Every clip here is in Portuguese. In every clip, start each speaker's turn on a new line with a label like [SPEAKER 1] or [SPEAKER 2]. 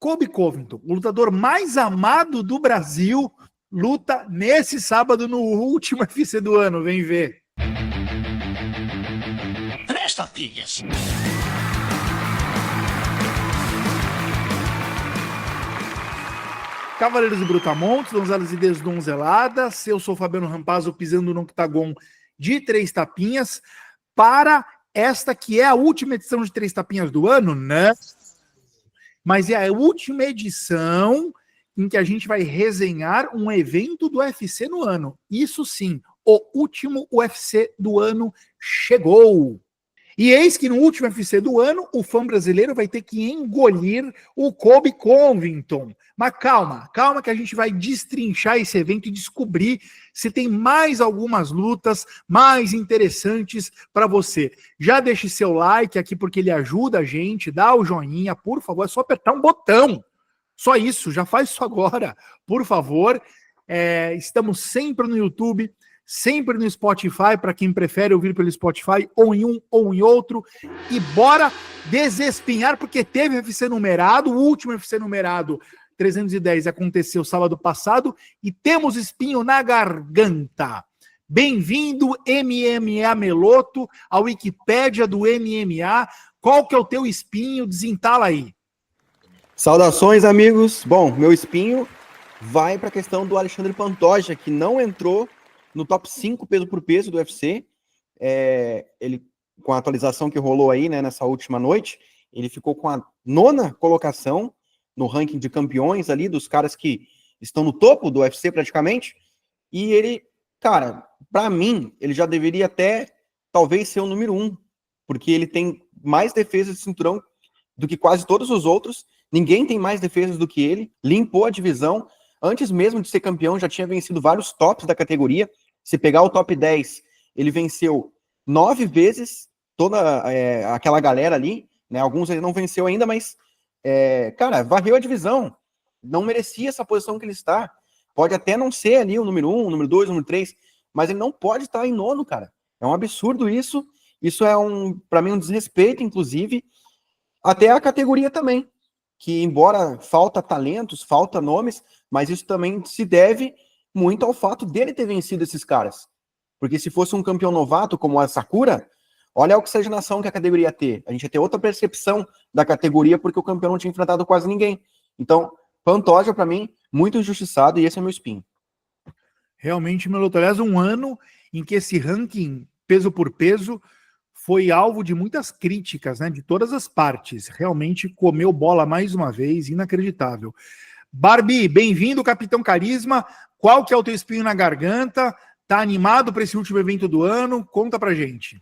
[SPEAKER 1] Colby Covington, o lutador mais amado do Brasil, luta nesse sábado no último UFC do ano. Vem ver.
[SPEAKER 2] Três tapinhas.
[SPEAKER 1] Cavaleiros e Brutamontes, donzelas e desdonzeladas. Eu sou Fabiano Rampazzo, pisando no octagon de Três Tapinhas, para esta que é a última edição de Três Tapinhas do ano, né? Mas é a última edição em que a gente vai resenhar um evento do UFC no ano. Isso sim, o último UFC do ano chegou. E eis que no último UFC do ano, o fã brasileiro vai ter que engolir o Colby Covington. Mas calma que a gente vai destrinchar esse evento e descobrir se tem mais algumas lutas mais interessantes para você. Já deixe seu like aqui porque ele ajuda a gente, dá o joinha, por favor, é só apertar um botão. Só isso, já faz isso agora, por favor. Estamos sempre no YouTube, sempre no Spotify, para quem prefere ouvir pelo Spotify, ou em um ou em outro. E bora desespinhar, porque teve UFC numerado, o último UFC numerado 310 aconteceu sábado passado, e temos espinho na garganta. Bem-vindo, MMA Meloto, a Wikipédia do MMA. Qual que é o teu espinho? Desentala aí.
[SPEAKER 3] Saudações, amigos. Bom, meu espinho vai para a questão do Alexandre Pantoja, que não entrou no top 5 peso por peso do UFC. Ele, com a atualização que rolou aí, né, nessa última noite, ele ficou com a 9ª colocação no ranking de campeões ali, dos caras que estão no topo do UFC praticamente. E ele, cara, para mim, ele já deveria até, talvez, ser o número 1, porque ele tem mais defesas de cinturão do que quase todos os outros. Ninguém tem mais defesas do que ele. Limpou a divisão. Antes mesmo de ser campeão, já tinha vencido vários tops da categoria. Se pegar o top 10, ele venceu 9 vezes toda aquela galera ali, né? Alguns ele não venceu ainda, mas, cara, varreu a divisão. Não merecia essa posição que ele está. Pode até não ser ali o número 1, o número 2, o número 3, mas ele não pode estar em 9º, cara. É um absurdo isso. Isso é, para mim, um desrespeito, inclusive, até a categoria também. Que, embora falta talentos, falta nomes, mas isso também se deve muito ao fato dele ter vencido esses caras. Porque se fosse um campeão novato como a Sakura, olha a oxigenação que a categoria ia ter. A gente ia ter outra percepção da categoria porque o campeão não tinha enfrentado quase ninguém. Então, Pantoja, para mim, muito injustiçado, e esse é meu espinho.
[SPEAKER 1] Realmente, Meloto, aliás, um ano em que esse ranking peso por peso foi alvo de muitas críticas, né, de todas as partes. Realmente comeu bola mais uma vez, inacreditável. Barbie, bem-vindo, Capitão Carisma. Qual que é o teu espinho na garganta? Tá animado para esse último evento do ano? Conta pra gente.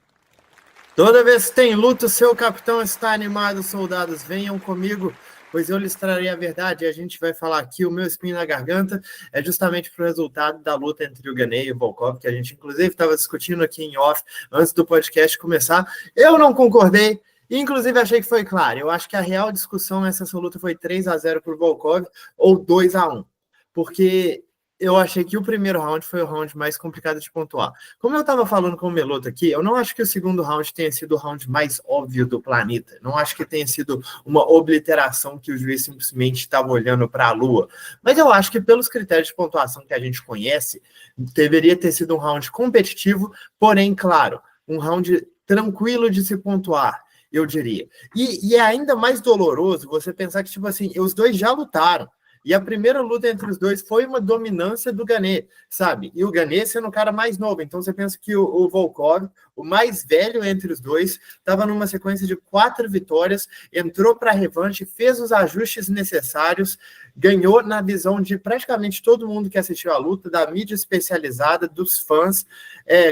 [SPEAKER 4] Toda vez que tem luta, o seu capitão está animado, soldados, venham comigo, pois eu lhes trarei a verdade. E a gente vai falar aqui, o meu espinho na garganta é justamente pro resultado da luta entre o Gane e o Volkov, que a gente inclusive estava discutindo aqui em off, antes do podcast começar. Eu não concordei, inclusive achei que foi claro. Eu acho que a real discussão nessa luta foi 3-0 pro Volkov ou 2-1, porque eu achei que o primeiro round foi o round mais complicado de pontuar. Como eu estava falando com o Meloto aqui, eu não acho que o segundo round tenha sido o round mais óbvio do planeta. Não acho que tenha sido uma obliteração que o juiz simplesmente estava olhando para a lua. Mas eu acho que pelos critérios de pontuação que a gente conhece, deveria ter sido um round competitivo, porém, claro, um round tranquilo de se pontuar, eu diria. E é ainda mais doloroso você pensar que, tipo assim, os dois já lutaram. E a primeira luta entre os dois foi uma dominância do Gane, sabe? E o Gane sendo o cara mais novo. Então você pensa que o Volkov, o mais velho entre os dois, estava numa sequência de 4 vitórias, entrou para a revanche, fez os ajustes necessários, ganhou na visão de praticamente todo mundo que assistiu à luta, da mídia especializada, dos fãs,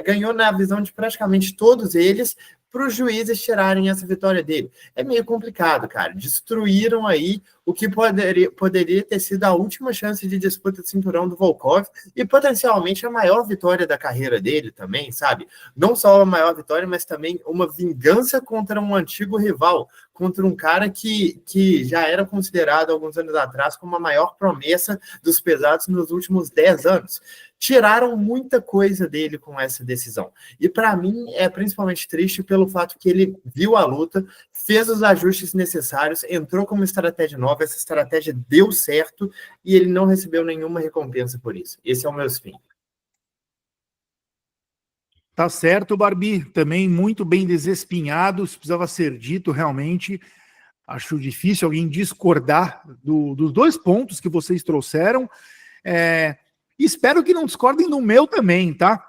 [SPEAKER 4] ganhou na visão de praticamente todos eles, para os juízes tirarem essa vitória dele. É meio complicado, cara. Destruíram aí o que poderia ter sido a última chance de disputa de cinturão do Volkov e potencialmente a maior vitória da carreira dele também, sabe? Não só a maior vitória, mas também uma vingança contra um antigo rival, contra um cara que já era considerado alguns anos atrás como a maior promessa dos pesados nos últimos 10 anos. Tiraram muita coisa dele com essa decisão. E para mim é principalmente triste pelo fato que ele viu a luta, fez os ajustes necessários, entrou com uma estratégia nova, Hakmonov, essa estratégia deu certo e ele não recebeu nenhuma recompensa por isso. Esse é o meu spin.
[SPEAKER 1] Tá certo, Barbie. Também muito bem desespinhado. Isso precisava ser dito realmente. Acho difícil alguém discordar dos 2 pontos que vocês trouxeram. Espero que não discordem do meu também, tá?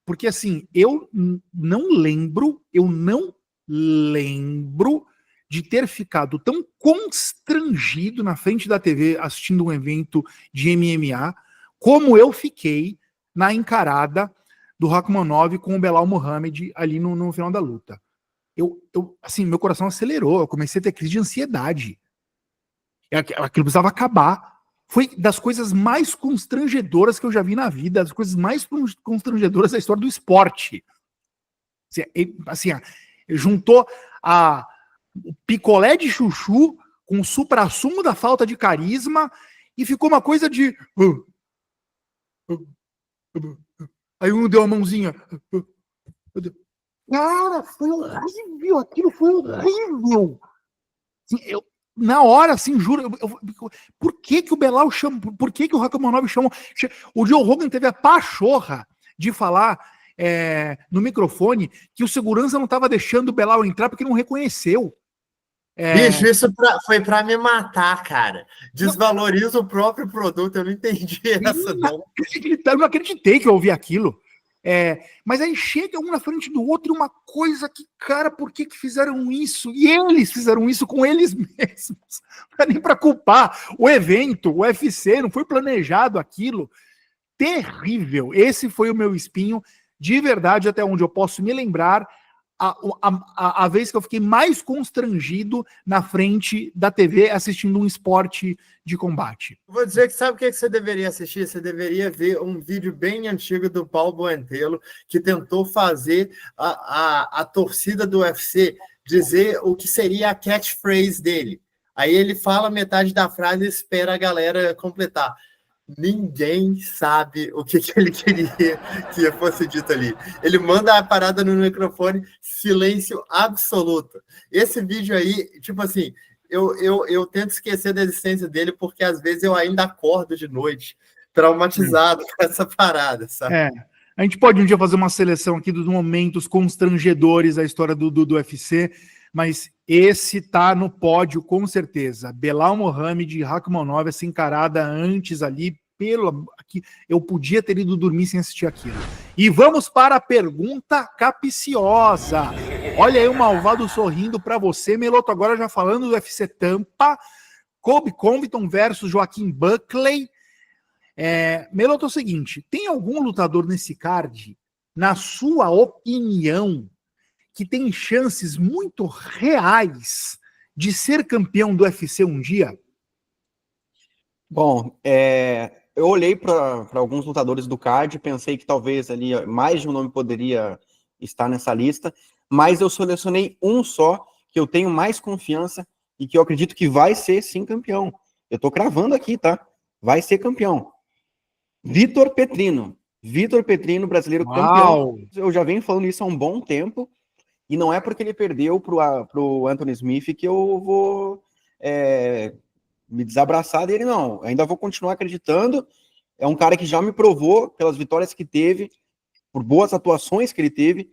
[SPEAKER 1] Porque assim, eu não lembro de ter ficado tão constrangido na frente da TV assistindo um evento de MMA como eu fiquei na encarada do Hakmonov com o Belal Muhammad ali no final da luta. Assim, meu coração acelerou, eu comecei a ter crise de ansiedade. Aquilo precisava acabar. Foi das coisas mais constrangedoras que eu já vi na vida, das coisas mais constrangedoras da história do esporte. Assim, juntou o picolé de chuchu com o suprassumo da falta de carisma e ficou uma coisa de... Aí um deu a mãozinha. Cara, foi horrível, aquilo foi horrível. Assim, na hora, assim, juro, por que o Belal chama, por que o Hakmonov chama? O Joe Rogan teve a pachorra de falar no microfone que o segurança não estava deixando o Belal entrar porque não reconheceu.
[SPEAKER 4] Bicho, isso foi pra me matar, cara. Desvaloriza o próprio produto, eu não entendi essa, não.
[SPEAKER 1] Eu não acreditei que eu ouvi aquilo. Mas aí chega um na frente do outro, uma coisa que, cara, por que fizeram isso? E eles fizeram isso com eles mesmos. Não é nem para culpar o evento, o UFC, não foi planejado aquilo. Terrível. Esse foi o meu espinho, de verdade, até onde eu posso me lembrar, a vez que eu fiquei mais constrangido na frente da TV assistindo um esporte de combate.
[SPEAKER 4] Vou dizer que sabe o que você deveria assistir? Você deveria ver um vídeo bem antigo do Paulo Boentelo, que tentou fazer a torcida do UFC dizer o que seria a catchphrase dele. Aí ele fala metade da frase e espera a galera completar. Ninguém sabe o que ele queria que fosse dito ali. Ele manda a parada no microfone, silêncio absoluto. Esse vídeo aí, tipo assim, eu tento esquecer da existência dele porque às vezes eu ainda acordo de noite traumatizado com essa parada, sabe?
[SPEAKER 1] A gente pode um dia fazer uma seleção aqui dos momentos constrangedores da história do UFC, mas esse tá no pódio com certeza. Belal Muhammad e Hakmonov, essa encarada antes ali, aqui, eu podia ter ido dormir sem assistir aquilo. E vamos para a pergunta capiciosa. Olha aí o malvado sorrindo para você, Meloto, agora já falando do UFC Tampa, Colby Covington versus Joaquim Buckley. Meloto, é o seguinte, tem algum lutador nesse card, na sua opinião, que tem chances muito reais de ser campeão do UFC um dia?
[SPEAKER 3] Bom, eu olhei para alguns lutadores do card, pensei que talvez ali mais de um nome poderia estar nessa lista, mas eu selecionei um só, que eu tenho mais confiança e que eu acredito que vai ser sim campeão. Eu tô cravando aqui, tá? Vai ser campeão. Vitor Petrino. Vitor Petrino, brasileiro campeão. Eu já venho falando isso há um bom tempo, e não é porque ele perdeu pro Anthony Smith que eu vou me desabraçar dele, não. Ainda vou continuar acreditando. É um cara que já me provou, pelas vitórias que teve, por boas atuações que ele teve,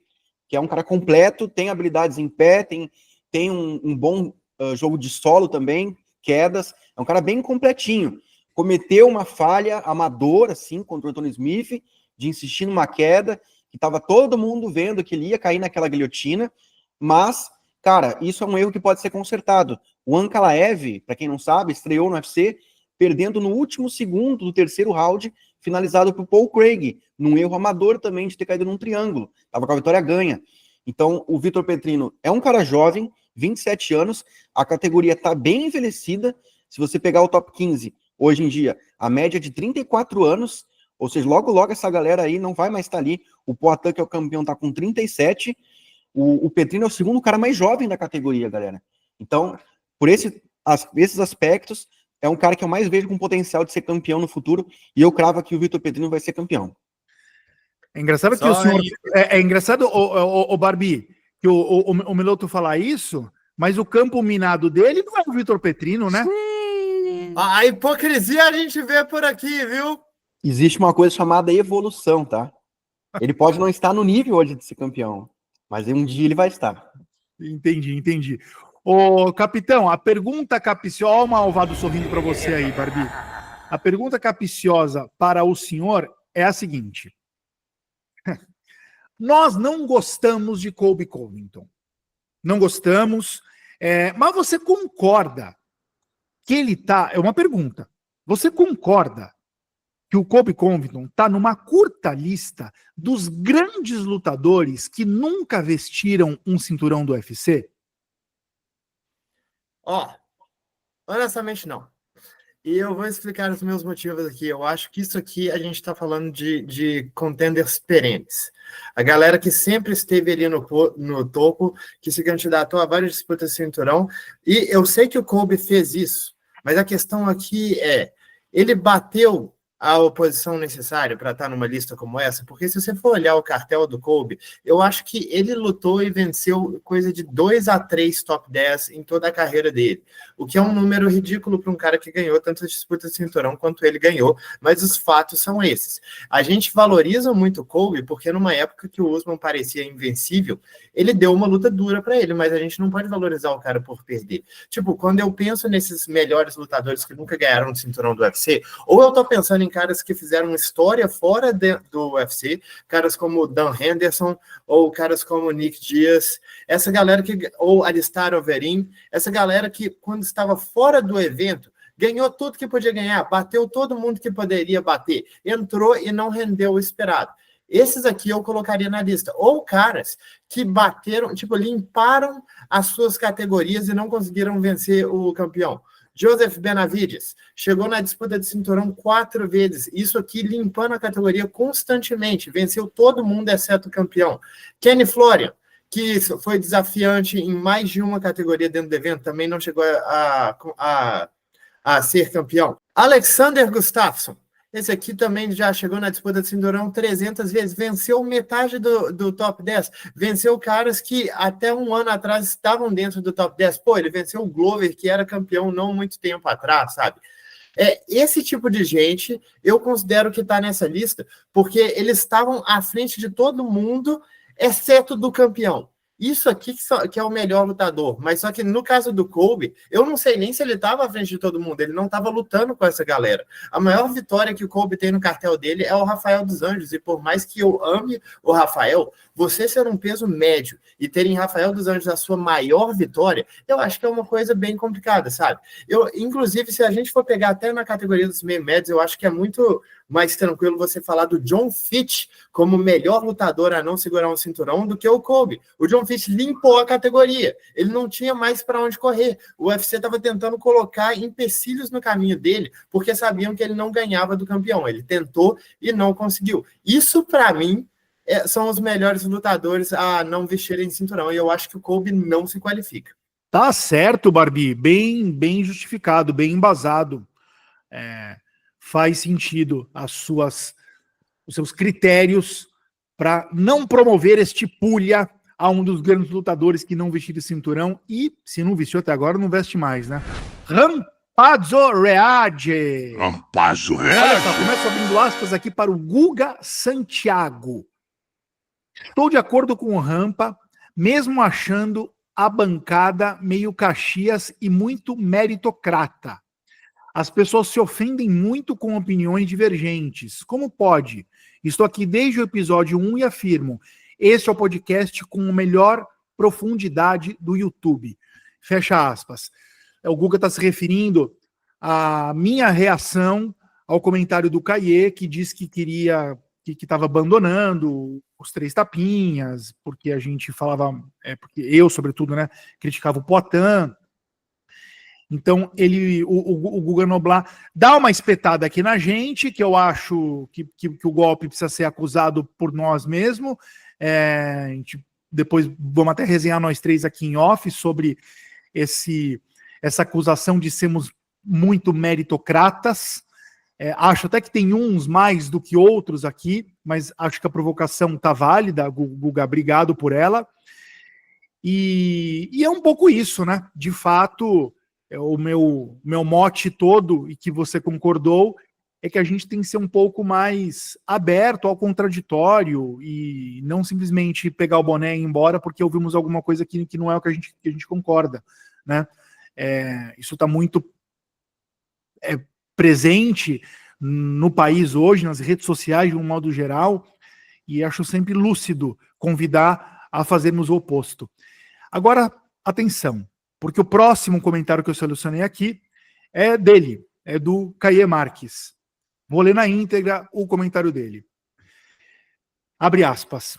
[SPEAKER 3] que é um cara completo, tem habilidades em pé, tem um bom jogo de solo também, quedas. É um cara bem completinho. Cometeu uma falha amadora, assim, contra o Anthony Smith, de insistir numa queda, que estava todo mundo vendo que ele ia cair naquela guilhotina, mas, cara, isso é um erro que pode ser consertado. O Ankalaev, para quem não sabe, estreou no UFC, perdendo no último segundo do terceiro round, finalizado por Paul Craig, num erro amador também de ter caído num triângulo. Tava com a vitória ganha. Então, o Vitor Petrino é um cara jovem, 27 anos, a categoria está bem envelhecida. Se você pegar o top 15, hoje em dia, a média é de 34 anos, ou seja, logo, logo essa galera aí não vai mais estar ali. O Poatan, que é o campeão, tá com 37. O Petrino é o segundo cara mais jovem da categoria, galera. Então, por esses aspectos, é um cara que eu mais vejo com potencial de ser campeão no futuro, e eu cravo que o Vitor Petrino vai ser campeão.
[SPEAKER 1] É engraçado que o senhor... É engraçado, o Barbie, que o Meloto falar isso, mas o campo minado dele não é o Vitor Petrino, né?
[SPEAKER 3] Sim,
[SPEAKER 4] A hipocrisia a gente vê por aqui, viu?
[SPEAKER 3] Existe uma coisa chamada evolução, tá? Ele pode não estar no nível hoje de ser campeão, mas um dia ele vai estar.
[SPEAKER 1] Entendi. Ô, capitão, a pergunta capiciosa... Olha o malvado sorrindo para você aí, Barbie. A pergunta capiciosa para o senhor é a seguinte. Nós não gostamos de Colby Covington. Não gostamos, mas você concorda que ele tá... É uma pergunta. Você concorda que o Colby Covington está numa curta lista dos grandes lutadores que nunca vestiram um cinturão do UFC?
[SPEAKER 4] Honestamente não. E eu vou explicar os meus motivos aqui. Eu acho que isso aqui a gente está falando de contenders perenes. A galera que sempre esteve ali no topo, que se candidatou a várias disputas de cinturão. E eu sei que o Colby fez isso, mas a questão aqui ele bateu a oposição necessária para estar numa lista como essa? Porque se você for olhar o cartel do Colby, eu acho que ele lutou e venceu coisa de 2 a 3 top 10 em toda a carreira dele, o que é um número ridículo para um cara que ganhou tantas disputas de cinturão quanto ele ganhou, mas os fatos são esses. A gente valoriza muito o Colby porque numa época que o Usman parecia invencível, ele deu uma luta dura para ele, mas a gente não pode valorizar o cara por perder. Tipo, quando eu penso nesses melhores lutadores que nunca ganharam o cinturão do UFC, ou eu tô pensando em caras que fizeram história fora do UFC, caras como Dan Henderson, ou caras como Nick Diaz, essa galera ou Alistair Overeem, essa galera que quando estava fora do evento, ganhou tudo que podia ganhar, bateu todo mundo que poderia bater, entrou e não rendeu o esperado. Esses aqui eu colocaria na lista. Ou caras que bateram, limparam as suas categorias e não conseguiram vencer o campeão. Joseph Benavides chegou na disputa de cinturão 4 vezes. Isso aqui limpando a categoria constantemente. Venceu todo mundo, exceto o campeão. Kenny Florian, que foi desafiante em mais de uma categoria dentro do evento, também não chegou a ser campeão. Alexander Gustafsson. Esse aqui também já chegou na disputa de cinturão 300 vezes, venceu metade do top 10, venceu caras que até um ano atrás estavam dentro do top 10. Pô, ele venceu o Glover, que era campeão não muito tempo atrás, sabe? Esse tipo de gente, eu considero que está nessa lista, porque eles estavam à frente de todo mundo, exceto do campeão. Isso aqui que é o melhor lutador. Mas só que no caso do Colby, eu não sei nem se ele estava à frente de todo mundo. Ele não estava lutando com essa galera. A maior vitória que o Colby tem no cartel dele é o Rafael dos Anjos. E por mais que eu ame o Rafael, você ser um peso médio e ter em Rafael dos Anjos a sua maior vitória, eu acho que é uma coisa bem complicada, sabe? Inclusive, se a gente for pegar até na categoria dos meio médios, eu acho que é muito mais tranquilo você falar do John Fitch como melhor lutador a não segurar um cinturão do que o Colby. O John Fitch limpou a categoria. Ele não tinha mais para onde correr. O UFC estava tentando colocar empecilhos no caminho dele, porque sabiam que ele não ganhava do campeão. Ele tentou e não conseguiu. Isso, para mim, são os melhores lutadores a não vestirem cinturão. E eu acho que o Colby não se qualifica.
[SPEAKER 1] Tá certo, Barbie. Bem justificado, bem embasado. Faz sentido os seus critérios para não promover este pulha a um dos grandes lutadores que não vestiu cinturão e, se não vestiu até agora, não veste mais, né? Rampazzo Reage.
[SPEAKER 2] Rampazzo
[SPEAKER 1] Olha
[SPEAKER 2] Reage.
[SPEAKER 1] só, começo abrindo aspas aqui para o Guga Santiago. Estou de acordo com o Rampa, mesmo achando a bancada meio Caxias e muito meritocrata. As pessoas se ofendem muito com opiniões divergentes. Como pode? Estou aqui desde o episódio 1 e afirmo, este é o podcast com a melhor profundidade do YouTube. Fecha aspas. O Guga está se referindo à minha reação ao comentário do Caie, que disse que queria, que estava abandonando os 3 tapinhas, porque a gente falava, porque eu, sobretudo, né, criticava o Poitin. Então, o Guga Noblar dá uma espetada aqui na gente, que eu acho que o golpe precisa ser acusado por nós mesmos. A gente, depois vamos até resenhar nós 3 aqui em off sobre essa acusação de sermos muito meritocratas. Acho até que tem uns mais do que outros aqui, mas acho que a provocação está válida, Guga, obrigado por ela. E é um pouco isso, né? De fato... o meu mote todo, e que você concordou, é que a gente tem que ser um pouco mais aberto ao contraditório e não simplesmente pegar o boné e ir embora porque ouvimos alguma coisa que não é o que a gente concorda, né? Isso está muito presente no país hoje, nas redes sociais de um modo geral, e acho sempre lúcido convidar a fazermos o oposto. Agora, atenção, porque o próximo comentário que eu selecionei aqui é dele, é do Caê Marques. Vou ler na íntegra o comentário dele. Abre aspas.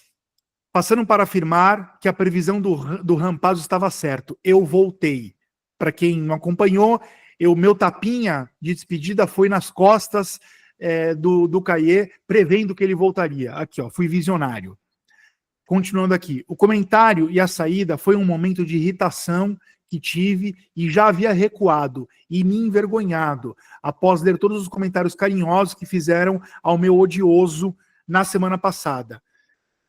[SPEAKER 1] Passando para afirmar que a previsão do Rampazzo estava certo. Eu voltei. Para quem não acompanhou, meu tapinha de despedida foi nas costas do Caê, prevendo que ele voltaria. Aqui, ó, fui visionário. Continuando aqui. O comentário e a saída foi um momento de irritação que tive e já havia recuado e me envergonhado após ler todos os comentários carinhosos que fizeram ao meu odioso na semana passada.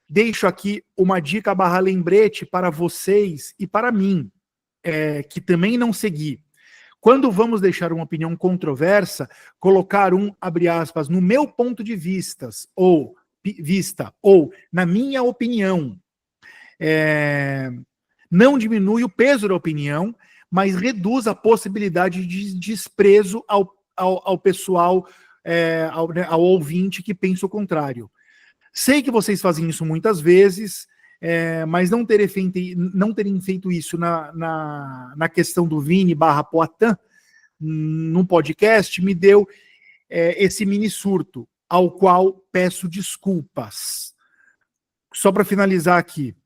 [SPEAKER 1] Deixo aqui uma dica / lembrete para vocês e para mim, que também não segui. Quando vamos deixar uma opinião controversa, colocar abre aspas, no meu ponto de vista, ou na minha opinião, não diminui o peso da opinião, mas reduz a possibilidade de desprezo ao pessoal, ao ouvinte que pensa o contrário. Sei que vocês fazem isso muitas vezes, mas não terem feito isso na questão do Vini / Poitin, no podcast, me deu esse mini surto, ao qual peço desculpas. Só para finalizar aqui.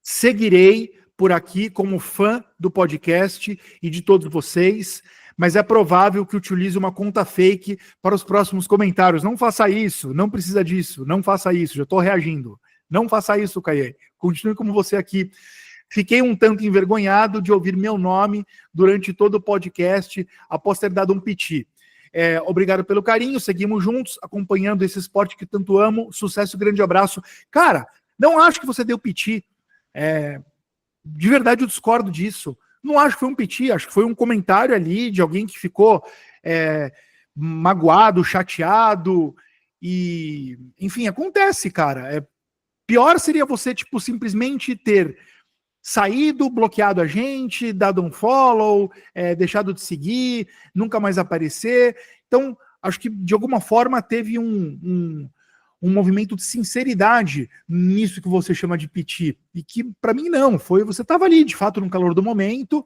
[SPEAKER 1] Seguirei por aqui como fã do podcast e de todos vocês, mas é provável que utilize uma conta fake para os próximos comentários. Não faça isso, não precisa disso, não faça isso, já estou reagindo. Não faça isso, Caê. Continue como você aqui. Fiquei um tanto envergonhado de ouvir meu nome durante todo o podcast, após ter dado um piti. Obrigado pelo carinho, seguimos juntos, acompanhando esse esporte que tanto amo. Sucesso, grande abraço. Cara, não acho que você deu piti. De verdade eu discordo disso. Não acho que foi um piti, acho que foi um comentário ali de alguém que ficou magoado, chateado, e enfim, acontece, cara. Pior seria você, tipo, simplesmente ter saído, bloqueado a gente, dado um follow, deixado de seguir, nunca mais aparecer. Então, acho que de alguma forma teve um movimento de sinceridade nisso que você chama de piti, e que para mim não, você estava ali, de fato, no calor do momento,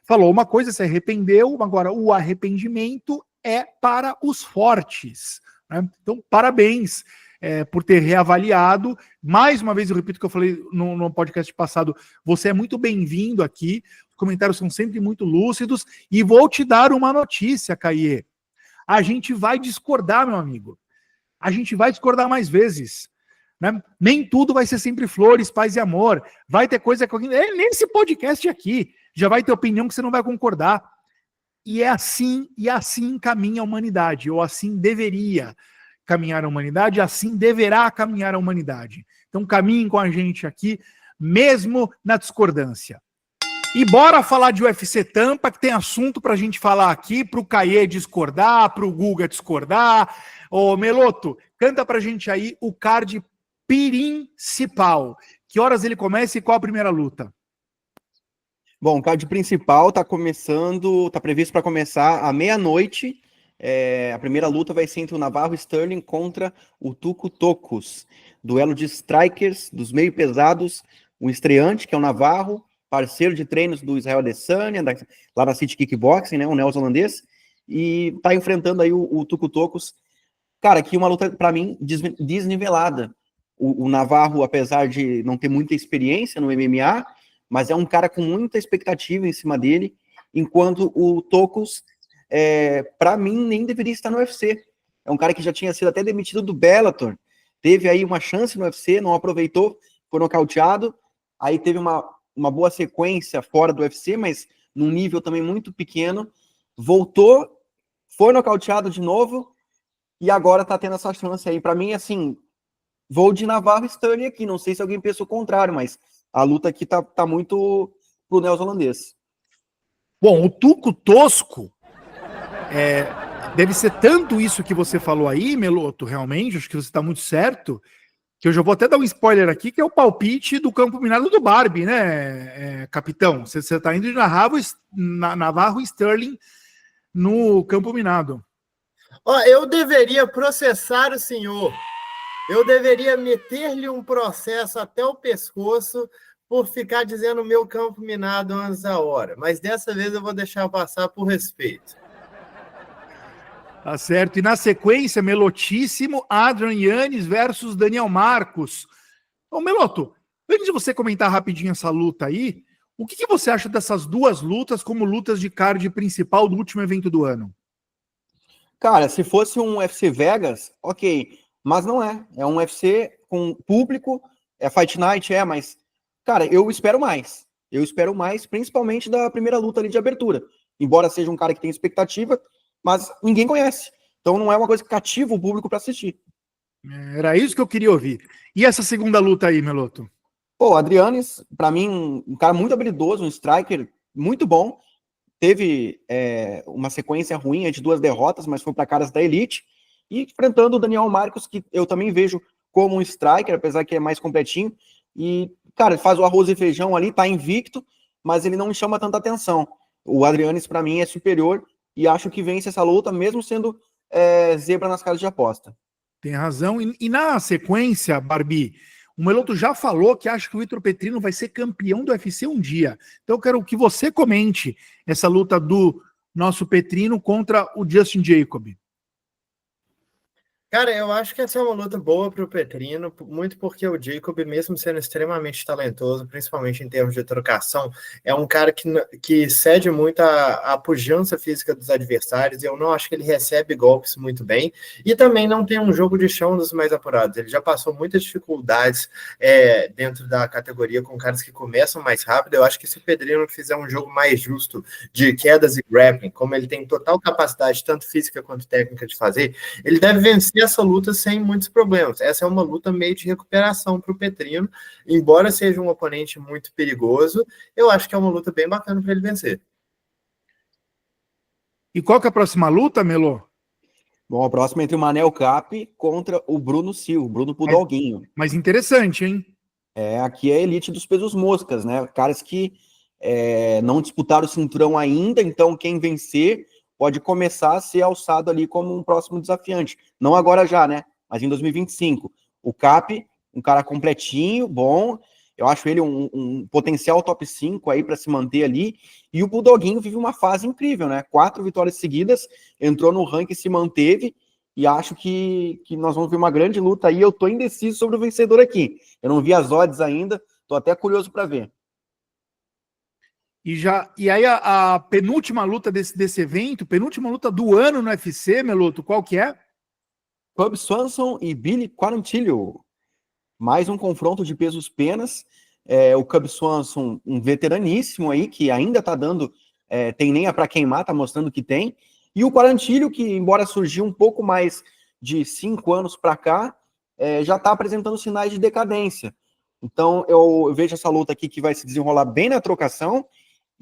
[SPEAKER 1] falou uma coisa, se arrependeu, agora o arrependimento é para os fortes, né? Então, parabéns por ter reavaliado. Mais uma vez, eu repito o que eu falei no podcast passado, você é muito bem-vindo aqui, os comentários são sempre muito lúcidos, e vou te dar uma notícia, Caê. A gente vai discordar, meu amigo. A gente vai discordar mais vezes, né? Nem tudo vai ser sempre flores, paz e amor. Vai ter coisa que nesse podcast aqui já vai ter opinião que você não vai concordar. E assim caminha a humanidade, ou assim deveria caminhar a humanidade, assim deverá caminhar a humanidade. Então caminhem com a gente aqui, mesmo na discordância. E bora falar de UFC Tampa, que tem assunto pra gente falar aqui, pro Caê discordar, pro Guga discordar. Ô, Meloto, canta pra gente aí o card principal. Que horas ele começa e qual a primeira luta?
[SPEAKER 3] Bom, o card principal tá previsto para começar à meia-noite. A primeira luta vai ser entre o Navarro Sterling contra o Tuco Tocos. Duelo de strikers dos meio pesados, o estreante, que é o Navarro, parceiro de treinos do Israel Adesanya, lá na City Kickboxing, né, o neozelandês, e tá enfrentando aí o Tuco Tocos. Cara, aqui uma luta, para mim, desnivelada. O Navarro, apesar de não ter muita experiência no MMA, mas é um cara com muita expectativa em cima dele, enquanto o Tocos, para mim, nem deveria estar no UFC. É um cara que já tinha sido até demitido do Bellator, teve aí uma chance no UFC, não aproveitou, foi nocauteado, aí teve uma boa sequência fora do UFC, mas num nível também muito pequeno, voltou, foi nocauteado de novo, e agora tá tendo essa chance aí. Para mim, assim, vou de Navarro Sterling aqui, não sei se alguém pensa o contrário, mas a luta aqui tá muito pro neozelandês.
[SPEAKER 1] Bom, o Tuco Tosco deve ser tanto isso que você falou aí, Meloto, realmente, acho que você está muito certo, que eu já vou até dar um spoiler aqui, que é o palpite do campo minado do Barbie, né, capitão? Você está indo de Navarro e Sterling no campo minado.
[SPEAKER 4] Ó, eu deveria processar o senhor. Eu deveria meter-lhe um processo até o pescoço por ficar dizendo meu campo minado antes da hora. Mas dessa vez eu vou deixar passar por respeito.
[SPEAKER 1] Tá certo. E na sequência, Melotíssimo, Adrian Yannis versus Daniel Marcos. Ô, Meloto, antes de você comentar rapidinho essa luta aí, o que você acha dessas duas lutas como lutas de card principal do último evento do ano?
[SPEAKER 3] Cara, se fosse um UFC Vegas, ok. Mas não é. É um UFC com público, é Fight Night, mas, cara, eu espero mais. Eu espero mais, principalmente da primeira luta ali de abertura. Embora seja um cara que tem expectativa, mas ninguém conhece. Então não é uma coisa que cativa o público para assistir.
[SPEAKER 1] Era isso que eu queria ouvir. E essa segunda luta aí, Meloto?
[SPEAKER 3] Pô, o Adrianes, para mim, um cara muito habilidoso, um striker muito bom. Teve uma sequência ruim de 2 derrotas, mas foi para caras da elite. E enfrentando o Daniel Marcos, que eu também vejo como um striker, apesar que é mais completinho. E, cara, ele faz o arroz e feijão ali, tá invicto, mas ele não me chama tanta atenção. O Adrianes, para mim, é superior e acho que vence essa luta, mesmo sendo zebra nas casas de aposta.
[SPEAKER 1] Tem razão. E na sequência, Barbie, o Meloto já falou que acha que o Vitor Petrino vai ser campeão do UFC um dia. Então eu quero que você comente essa luta do nosso Petrino contra o Justin Jacob.
[SPEAKER 4] Cara, eu acho que essa é uma luta boa para o Petrino, muito porque o Jacob, mesmo sendo extremamente talentoso, principalmente em termos de trocação, é um cara que cede muito à pujança física dos adversários, e eu não acho que ele recebe golpes muito bem, e também não tem um jogo de chão dos mais apurados. Ele já passou muitas dificuldades dentro da categoria com caras que começam mais rápido. Eu acho que se o Petrino fizer um jogo mais justo de quedas e grappling, como ele tem total capacidade, tanto física quanto técnica de fazer, ele deve vencer essa luta sem muitos problemas. Essa é uma luta meio de recuperação para o Petrino, embora seja um oponente muito perigoso, eu acho que é uma luta bem bacana para ele vencer.
[SPEAKER 1] E qual que é a próxima luta, Melo?
[SPEAKER 3] Bom, a próxima é entre o Manel Cap contra o Bruno Silva, Bruno Pudolguinho.
[SPEAKER 1] Mas interessante, hein?
[SPEAKER 3] Aqui é a elite dos pesos moscas, né? Caras que não disputaram o cinturão ainda, então quem vencer pode começar a ser alçado ali como um próximo desafiante. Não agora já, né? Mas em 2025. O Cap, um cara completinho, bom. Eu acho ele um potencial top 5 aí para se manter ali. E o Bulldoguinho vive uma fase incrível, né? 4 vitórias seguidas, entrou no ranking e se manteve. E acho que nós vamos ver uma grande luta aí. Eu tô indeciso sobre o vencedor aqui. Eu não vi as odds ainda, tô até curioso para ver.
[SPEAKER 1] E aí a penúltima luta desse evento, penúltima luta do ano no UFC, Meloto, qual que é?
[SPEAKER 3] Cub Swanson e Billy Quarantillo. Mais um confronto de pesos penas. O Cub Swanson, um veteraníssimo aí, que ainda tá dando, tem lenha para queimar, tá mostrando que tem. E o Quarantillo, que embora surgiu um pouco mais de 5 anos para cá, já tá apresentando sinais de decadência. Então eu vejo essa luta aqui que vai se desenrolar bem na trocação.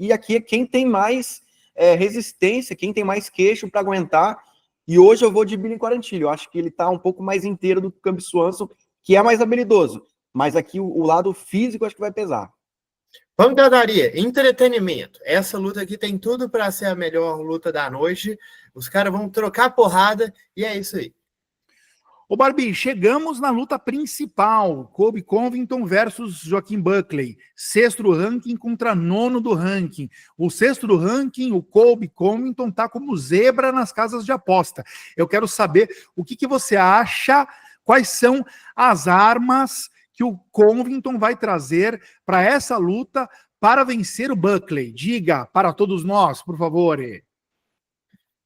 [SPEAKER 3] E aqui é quem tem mais resistência, quem tem mais queixo para aguentar. E hoje eu vou de Billy Quarantillo. Eu acho que ele tá um pouco mais inteiro do que o Cub Swanson, que é mais habilidoso. Mas aqui o lado físico acho que vai pesar.
[SPEAKER 4] Pancadaria, entretenimento. Essa luta aqui tem tudo para ser a melhor luta da noite. Os caras vão trocar porrada e é isso aí.
[SPEAKER 1] Ô Barbie, chegamos na luta principal, Colby Covington versus Joaquim Buckley, 6º ranking contra 9º do ranking. O 6º do ranking, o Colby Covington, tá como zebra nas casas de aposta. Eu quero saber o que você acha, quais são as armas que o Covington vai trazer para essa luta para vencer o Buckley. Diga para todos nós, por favor.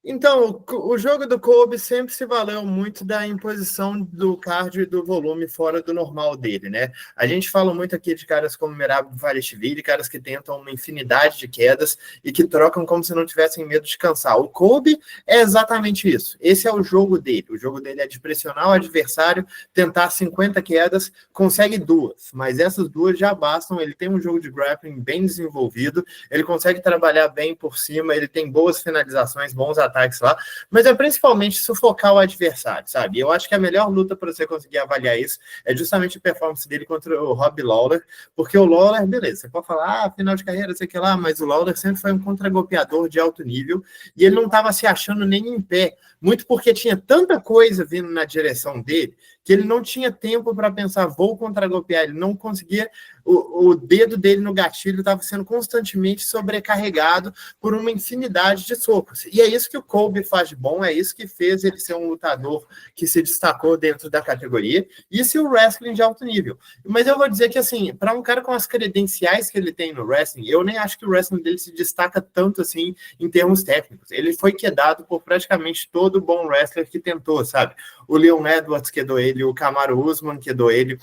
[SPEAKER 4] Então, o jogo do Colby sempre se valeu muito da imposição do cardio e do volume fora do normal dele, né? A gente fala muito aqui de caras como Merab Dvalishvili, caras que tentam uma infinidade de quedas e que trocam como se não tivessem medo de cansar. O Colby é exatamente isso. Esse é o jogo dele. O jogo dele é de pressionar o adversário, tentar 50 quedas, consegue 2, mas essas 2 já bastam. Ele tem um jogo de grappling bem desenvolvido, ele consegue trabalhar bem por cima, ele tem boas finalizações, bons ataques lá, mas é principalmente sufocar o adversário, sabe? Eu acho que a melhor luta para você conseguir avaliar isso é justamente a performance dele contra o Rob Lawler, porque o Lawler, beleza, você pode falar, final de carreira, sei que lá, mas o Lawler sempre foi um contragolpeador de alto nível e ele não estava se achando nem em pé, muito porque tinha tanta coisa vindo na direção dele que ele não tinha tempo para pensar, vou contragolpear, ele não conseguia, o dedo dele no gatilho estava sendo constantemente sobrecarregado por uma infinidade de socos. E é isso que o Colby faz de bom, é isso que fez ele ser um lutador que se destacou dentro da categoria, isso e o wrestling de alto nível. Mas eu vou dizer que, assim, para um cara com as credenciais que ele tem no wrestling, eu nem acho que o wrestling dele se destaca tanto, assim, em termos técnicos. Ele foi quedado por praticamente todo bom wrestler que tentou, sabe? O Leon Edwards quedou ele, o Kamaru Usman quedou ele,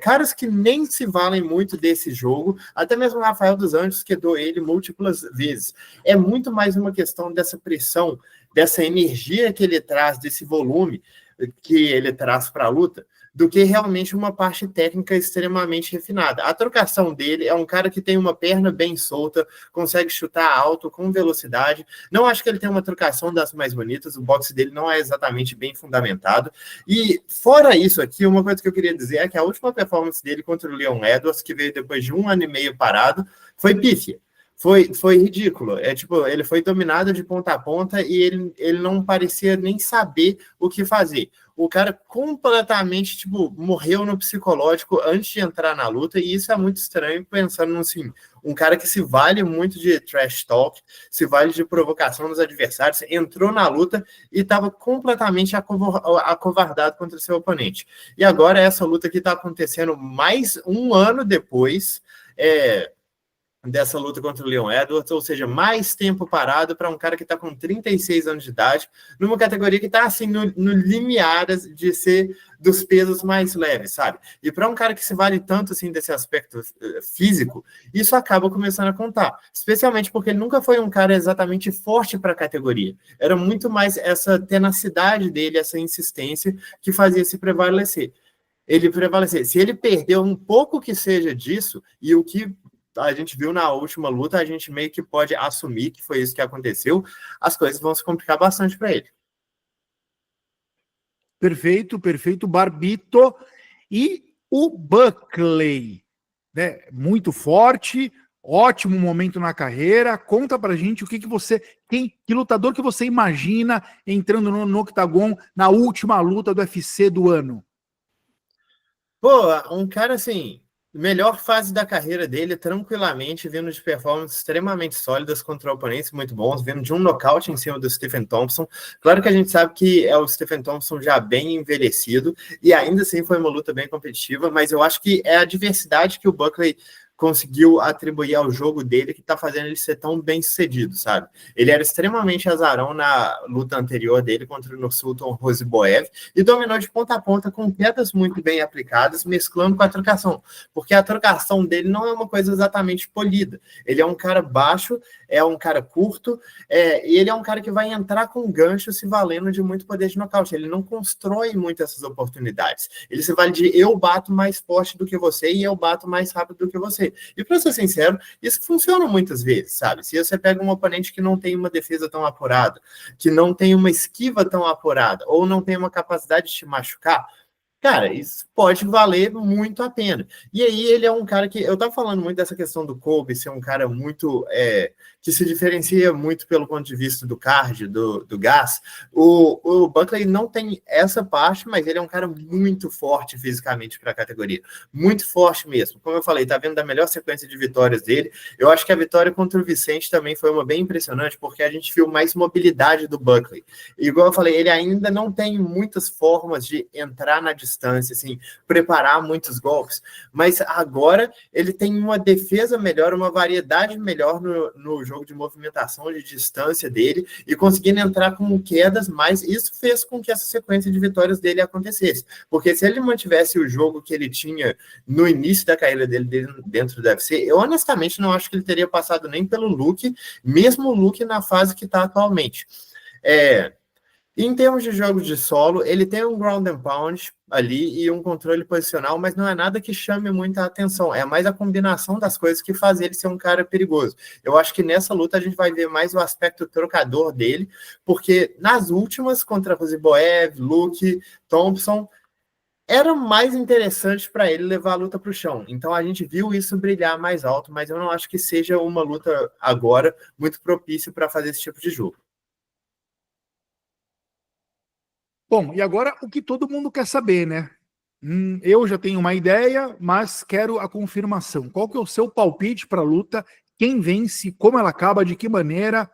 [SPEAKER 4] caras que nem se valem muito desse jogo, até mesmo o Rafael dos Anjos quedou ele múltiplas vezes. É muito mais uma questão dessa pressão, dessa energia que ele traz, desse volume que ele traz para a luta, do que realmente uma parte técnica extremamente refinada. A trocação dele é um cara que tem uma perna bem solta, consegue chutar alto, com velocidade. Não acho que ele tem uma trocação das mais bonitas, o boxe dele não é exatamente bem fundamentado. E fora isso aqui, uma coisa que eu queria dizer é que a última performance dele contra o Leon Edwards, que veio depois de 1 ano e meio parado, foi pífia. Foi ridículo. Ele foi dominado de ponta a ponta e ele não parecia nem saber o que fazer. O cara completamente, morreu no psicológico antes de entrar na luta, e isso é muito estranho, pensando assim, um cara que se vale muito de trash talk, se vale de provocação dos adversários, entrou na luta e estava completamente acovardado contra seu oponente. E agora essa luta que está acontecendo mais 1 ano depois, dessa luta contra o Leon Edwards, ou seja, mais tempo parado para um cara que está com 36 anos de idade, numa categoria que está assim, no limiar de ser dos pesos mais leves, sabe? E para um cara que se vale tanto assim desse aspecto físico, isso acaba começando a contar, especialmente porque ele nunca foi um cara exatamente forte para a categoria, era muito mais essa tenacidade dele, essa insistência que fazia se prevalecer. Se ele perdeu um pouco que seja disso, e o que a gente viu na última luta, a gente meio que pode assumir que foi isso que aconteceu, as coisas vão se complicar bastante para ele.
[SPEAKER 1] Perfeito, Barbito. E o Buckley, né? Muito forte, ótimo momento na carreira. Conta pra gente que lutador que você imagina entrando no octagon na última luta do UFC do ano.
[SPEAKER 4] Pô, um cara assim, melhor fase da carreira dele, tranquilamente, vindo de performances extremamente sólidas contra oponentes muito bons, vindo de um nocaute em cima do Stephen Thompson. Claro que a gente sabe que é o Stephen Thompson já bem envelhecido, e ainda assim foi uma luta bem competitiva, mas eu acho que é a diversidade que o Buckley conseguiu atribuir ao jogo dele que tá fazendo ele ser tão bem sucedido, sabe? Ele era extremamente azarão na luta anterior dele contra o Nursultan Roziboev e dominou de ponta a ponta com quedas muito bem aplicadas, mesclando com a trocação, porque a trocação dele não é uma coisa exatamente polida. Ele é um cara baixo, é um cara curto, e ele é um cara que vai entrar com gancho se valendo de muito poder de nocaute. Ele não constrói muito essas oportunidades. Ele se vale de eu bato mais forte do que você e eu bato mais rápido do que você. E para ser sincero, isso funciona muitas vezes, sabe? Se você pega um oponente que não tem uma defesa tão apurada, que não tem uma esquiva tão apurada, ou não tem uma capacidade de te machucar, cara, isso pode valer muito a pena. E aí ele é um cara que... Eu tava falando muito dessa questão do Colby ser um cara muito... que se diferencia muito pelo ponto de vista do cardio, do gás. O Buckley não tem essa parte, mas ele é um cara muito forte fisicamente para a categoria. Muito forte mesmo. Como eu falei, tá vendo da melhor sequência de vitórias dele. Eu acho que a vitória contra o Vicente também foi uma bem impressionante, porque a gente viu mais mobilidade do Buckley. E, igual eu falei, ele ainda não tem muitas formas de entrar na distância, assim, preparar muitos golpes, mas agora ele tem uma defesa melhor, uma variedade melhor no jogo de movimentação, de distância dele e conseguindo entrar com quedas, mas isso fez com que essa sequência de vitórias dele acontecesse. Porque se ele mantivesse o jogo que ele tinha no início da carreira dele dentro do UFC, eu honestamente não acho que ele teria passado nem pelo Luke, mesmo o Luke na fase que está atualmente. Em termos de jogos de solo, ele tem um ground and pound ali e um controle posicional, mas não é nada que chame muita atenção. É mais a combinação das coisas que faz ele ser um cara perigoso. Eu acho que nessa luta a gente vai ver mais o aspecto trocador dele, porque nas últimas, contra Rosiboev, Luke, Thompson, era mais interessante para ele levar a luta para o chão. Então a gente viu isso brilhar mais alto, mas eu não acho que seja uma luta agora muito propícia para fazer esse tipo de jogo.
[SPEAKER 1] Bom, e agora o que todo mundo quer saber, né? Eu já tenho uma ideia, mas quero a confirmação. Qual que é o seu palpite para a luta? Quem vence? Como ela acaba? De que maneira?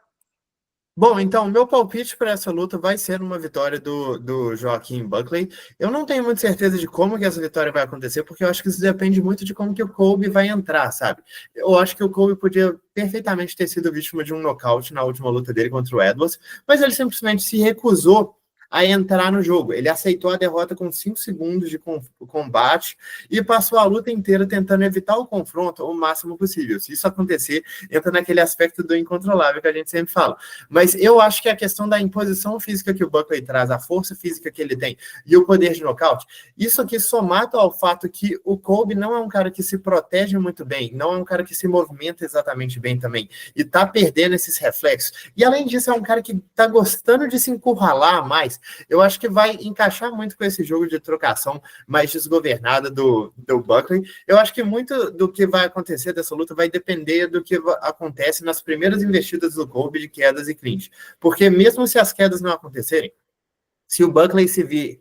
[SPEAKER 4] Bom, então, meu palpite para essa luta vai ser uma vitória do Joaquim Buckley. Eu não tenho muita certeza de como que essa vitória vai acontecer, porque eu acho que isso depende muito de como que o Colby vai entrar, sabe? Eu acho que o Colby podia perfeitamente ter sido vítima de um nocaute na última luta dele contra o Edwards, mas ele simplesmente se recusou a entrar no jogo. Ele aceitou a derrota com 5 segundos de combate e passou a luta inteira tentando evitar o confronto o máximo possível. Se isso acontecer, entra naquele aspecto do incontrolável que a gente sempre fala. Mas eu acho que a questão da imposição física que o Buckley traz, a força física que ele tem e o poder de nocaute, isso aqui somado ao fato que o Colby não é um cara que se protege muito bem, não é um cara que se movimenta exatamente bem também, e tá perdendo esses reflexos. E além disso, é um cara que tá gostando de se encurralar mais. Eu acho que vai encaixar muito com esse jogo de trocação mais desgovernada do Buckley. Eu acho que muito do que vai acontecer dessa luta vai depender do que acontece nas primeiras investidas do Colby de quedas e clinch. Porque mesmo se as quedas não acontecerem, se o Buckley se ver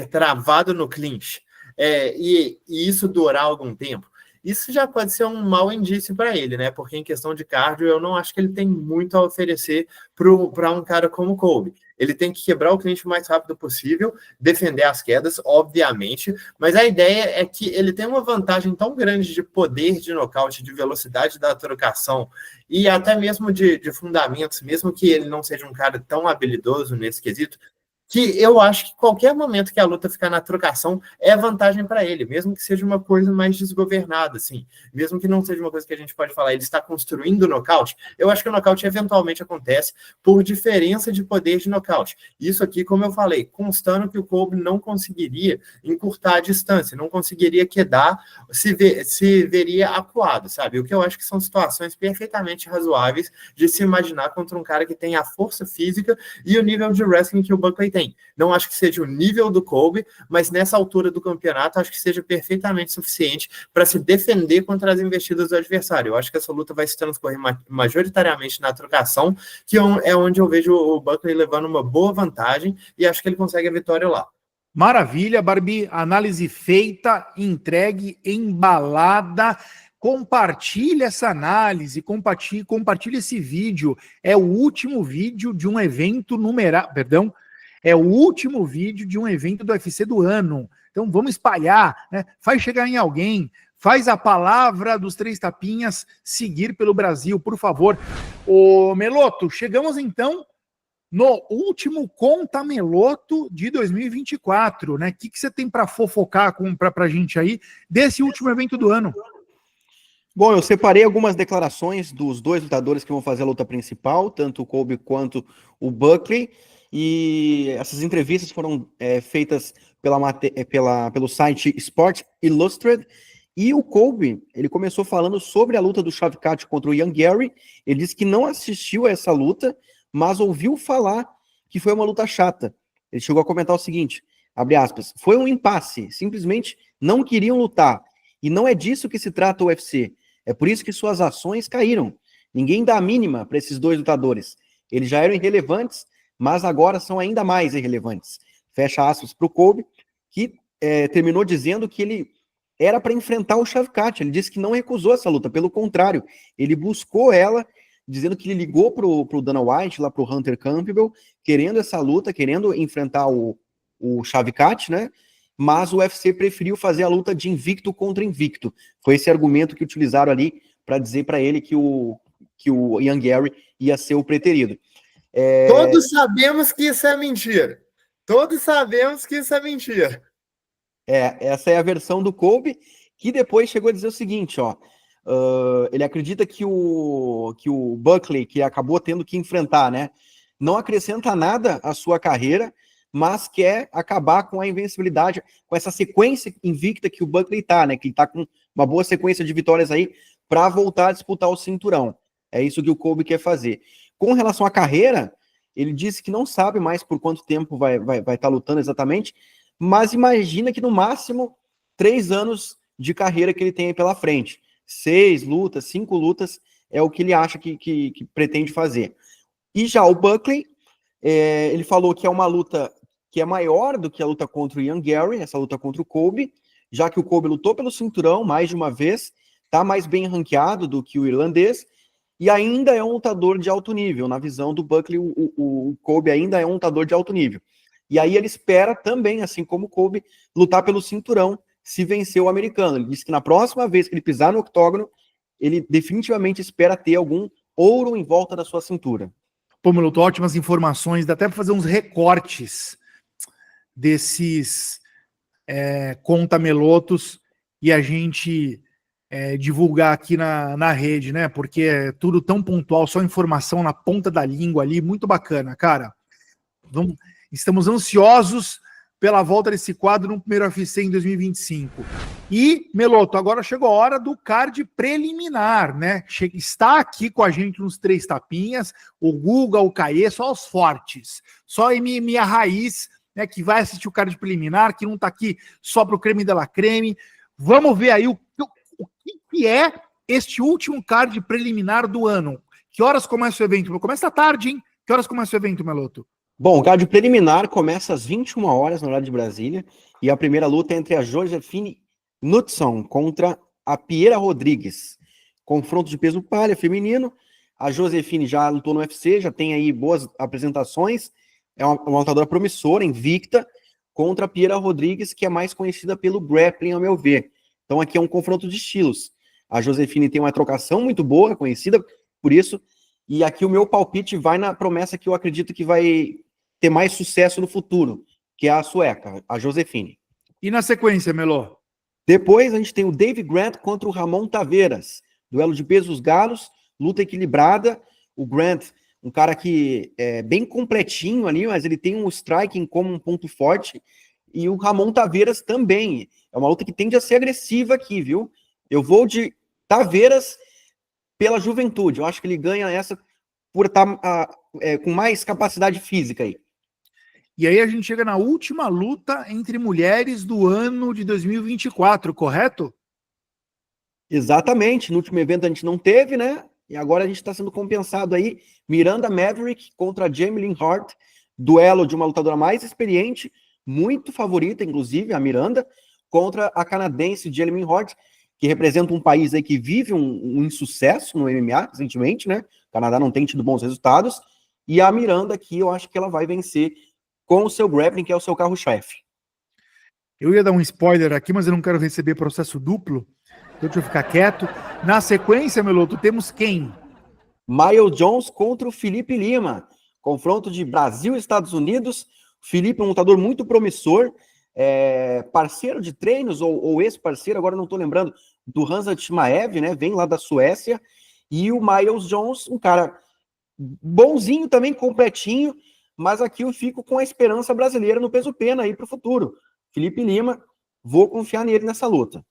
[SPEAKER 4] travado no clinch e isso durar algum tempo, isso já pode ser um mau indício para ele, né? Porque em questão de cardio, eu não acho que ele tem muito a oferecer para um cara como o Colby. Ele tem que quebrar o clinch o mais rápido possível, defender as quedas, obviamente, mas a ideia é que ele tem uma vantagem tão grande de poder de nocaute, de velocidade da trocação e até mesmo de fundamentos, mesmo que ele não seja um cara tão habilidoso nesse quesito, que eu acho que qualquer momento que a luta ficar na trocação é vantagem para ele, mesmo que seja uma coisa mais desgovernada, assim, mesmo que não seja uma coisa que a gente pode falar, ele está construindo o nocaute, eu acho que o nocaute eventualmente acontece por diferença de poder de nocaute. Isso aqui, como eu falei, constando que o Colby não conseguiria encurtar a distância, não conseguiria quedar, se veria acuado, sabe? O que eu acho que são situações perfeitamente razoáveis de se imaginar contra um cara que tem a força física e o nível de wrestling que o Buckley tem. Não acho que seja o nível do Colby, mas nessa altura do campeonato acho que seja perfeitamente suficiente para se defender contra as investidas do adversário. Eu acho que essa luta vai se transcorrer majoritariamente na trocação, que é onde eu vejo o Buckley levando uma boa vantagem e acho que ele consegue a vitória lá.
[SPEAKER 1] Maravilha, Barbie. Análise feita, entregue, embalada. Compartilhe essa análise, compartilhe esse vídeo. É o último vídeo de um evento é o último vídeo de um evento do UFC do ano. Então vamos espalhar, né? Faz chegar em alguém, faz a palavra dos Três Tapinhas seguir pelo Brasil, por favor. Ô Meloto, chegamos então no último Conta Meloto de 2024, né? O que você tem para fofocar para a gente aí desse último evento do ano?
[SPEAKER 3] Bom, eu separei algumas declarações dos dois lutadores que vão fazer a luta principal, tanto o Colby quanto o Buckley, e essas entrevistas foram feitas pelo site Sport Illustrated, e o Colby, ele começou falando sobre a luta do Shavkat contra o Ian Gary. Ele disse que não assistiu a essa luta, mas ouviu falar que foi uma luta chata. Ele chegou a comentar o seguinte, abre aspas, foi um impasse, simplesmente não queriam lutar, e não é disso que se trata o UFC. É por isso que suas ações caíram. Ninguém dá a mínima para esses dois lutadores. Eles já eram irrelevantes, mas agora são ainda mais irrelevantes. Fecha aspas para o Colby, que terminou dizendo que ele era para enfrentar o Shavkat. Ele disse que não recusou essa luta, pelo contrário, ele buscou ela, dizendo que ele ligou para o Dana White, lá para o Hunter Campbell, querendo essa luta, querendo enfrentar o Shavkat, né? Mas o UFC preferiu fazer a luta de invicto contra invicto. Foi esse argumento que utilizaram ali para dizer para ele que o que o Ian Gary ia ser o preterido.
[SPEAKER 4] Todos sabemos que isso é mentira. Todos sabemos que isso é mentira.
[SPEAKER 3] Essa é a versão do Colby, que depois chegou a dizer o seguinte, ó. Ele acredita que o Buckley, que acabou tendo que enfrentar, né, não acrescenta nada à sua carreira, mas quer acabar com a invencibilidade, com essa sequência invicta que o Buckley tá, né, que ele tá com uma boa sequência de vitórias aí para voltar a disputar o cinturão. É isso que o Colby quer fazer. Com relação à carreira, ele disse que não sabe mais por quanto tempo vai estar lutando exatamente, mas imagina que no máximo 3 anos de carreira que ele tem aí pela frente. 6 lutas, 5 lutas é o que ele acha que pretende fazer. E já o Buckley, ele falou que é uma luta que é maior do que a luta contra o Ian Gary, essa luta contra o Colby, já que o Colby lutou pelo cinturão mais de uma vez, está mais bem ranqueado do que o irlandês, e ainda é um lutador de alto nível. Na visão do Buckley, o Colby ainda é um lutador de alto nível. E aí ele espera também, assim como o Colby, lutar pelo cinturão se vencer o americano. Ele disse que na próxima vez que ele pisar no octógono, ele definitivamente espera ter algum ouro em volta da sua cintura.
[SPEAKER 1] Pô, Meloto, ótimas informações, dá até para fazer uns recortes desses conta-melotos e a gente divulgar aqui na rede, né? Porque é tudo tão pontual, só informação na ponta da língua ali, muito bacana, cara. Estamos ansiosos pela volta desse quadro no primeiro UFC em 2025. E, Meloto, agora chegou a hora do card preliminar, né? Está aqui com a gente nos 3 tapinhas, o Guga, o Caê, só os fortes. Só MMA Raiz, né, que vai assistir o card preliminar, que não está aqui só para o creme de la creme. Vamos ver aí o que é este último card preliminar do ano. Que horas começa o evento? Começa à tarde, hein? Que horas começa o evento, Meloto?
[SPEAKER 3] Bom, o card preliminar começa às 21 horas no horário de Brasília, e a primeira luta é entre a Josefine Knudson contra a Piera Rodrigues. Confronto de peso palha feminino. A Josefine já lutou no UFC, já tem aí boas apresentações, é uma lutadora promissora, invicta, contra a Piera Rodrigues, que é mais conhecida pelo grappling, ao meu ver. Então aqui é um confronto de estilos. A Josefine tem uma trocação muito boa, conhecida por isso, e aqui o meu palpite vai na promessa que eu acredito que vai ter mais sucesso no futuro, que é a sueca, a Josefine.
[SPEAKER 1] E na sequência, Melô?
[SPEAKER 3] Depois a gente tem o Dave Grant contra o Ramon Taveras, duelo de pesos galos, luta equilibrada. O Grant, um cara que é bem completinho ali, mas ele tem um striking como um ponto forte, e o Ramon Taveras também. É uma luta que tende a ser agressiva aqui, viu? Eu vou de Taveras pela juventude. Eu acho que ele ganha essa por estar com mais capacidade física aí.
[SPEAKER 1] E aí a gente chega na última luta entre mulheres do ano de 2024, correto?
[SPEAKER 3] Exatamente. No último evento a gente não teve, né? E agora a gente está sendo compensado aí. Miranda Maverick contra Jamie Lynn Hart. Duelo de uma lutadora mais experiente, muito favorita, inclusive, a Miranda, contra a canadense Jamie Lynn Hart, que representa um país aí que vive um insucesso no MMA recentemente, né? O Canadá não tem tido bons resultados. E a Miranda aqui, eu acho que ela vai vencer com o seu grappling, que é o seu carro-chefe.
[SPEAKER 1] Eu ia dar um spoiler aqui, mas eu não quero receber processo duplo, então deixa eu ficar quieto. Na sequência, Meloto, temos quem?
[SPEAKER 3] Miles Jones contra o Felipe Lima. Confronto de Brasil e Estados Unidos. O Felipe é um lutador muito promissor, parceiro de treinos, ou ex-parceiro, agora não estou lembrando, do Hansa Chimaev, né? Vem lá da Suécia. E o Miles Jones, um cara bonzinho também, completinho, mas aqui eu fico com a esperança brasileira no peso pena aí para o futuro. Felipe Lima, vou confiar nele nessa luta.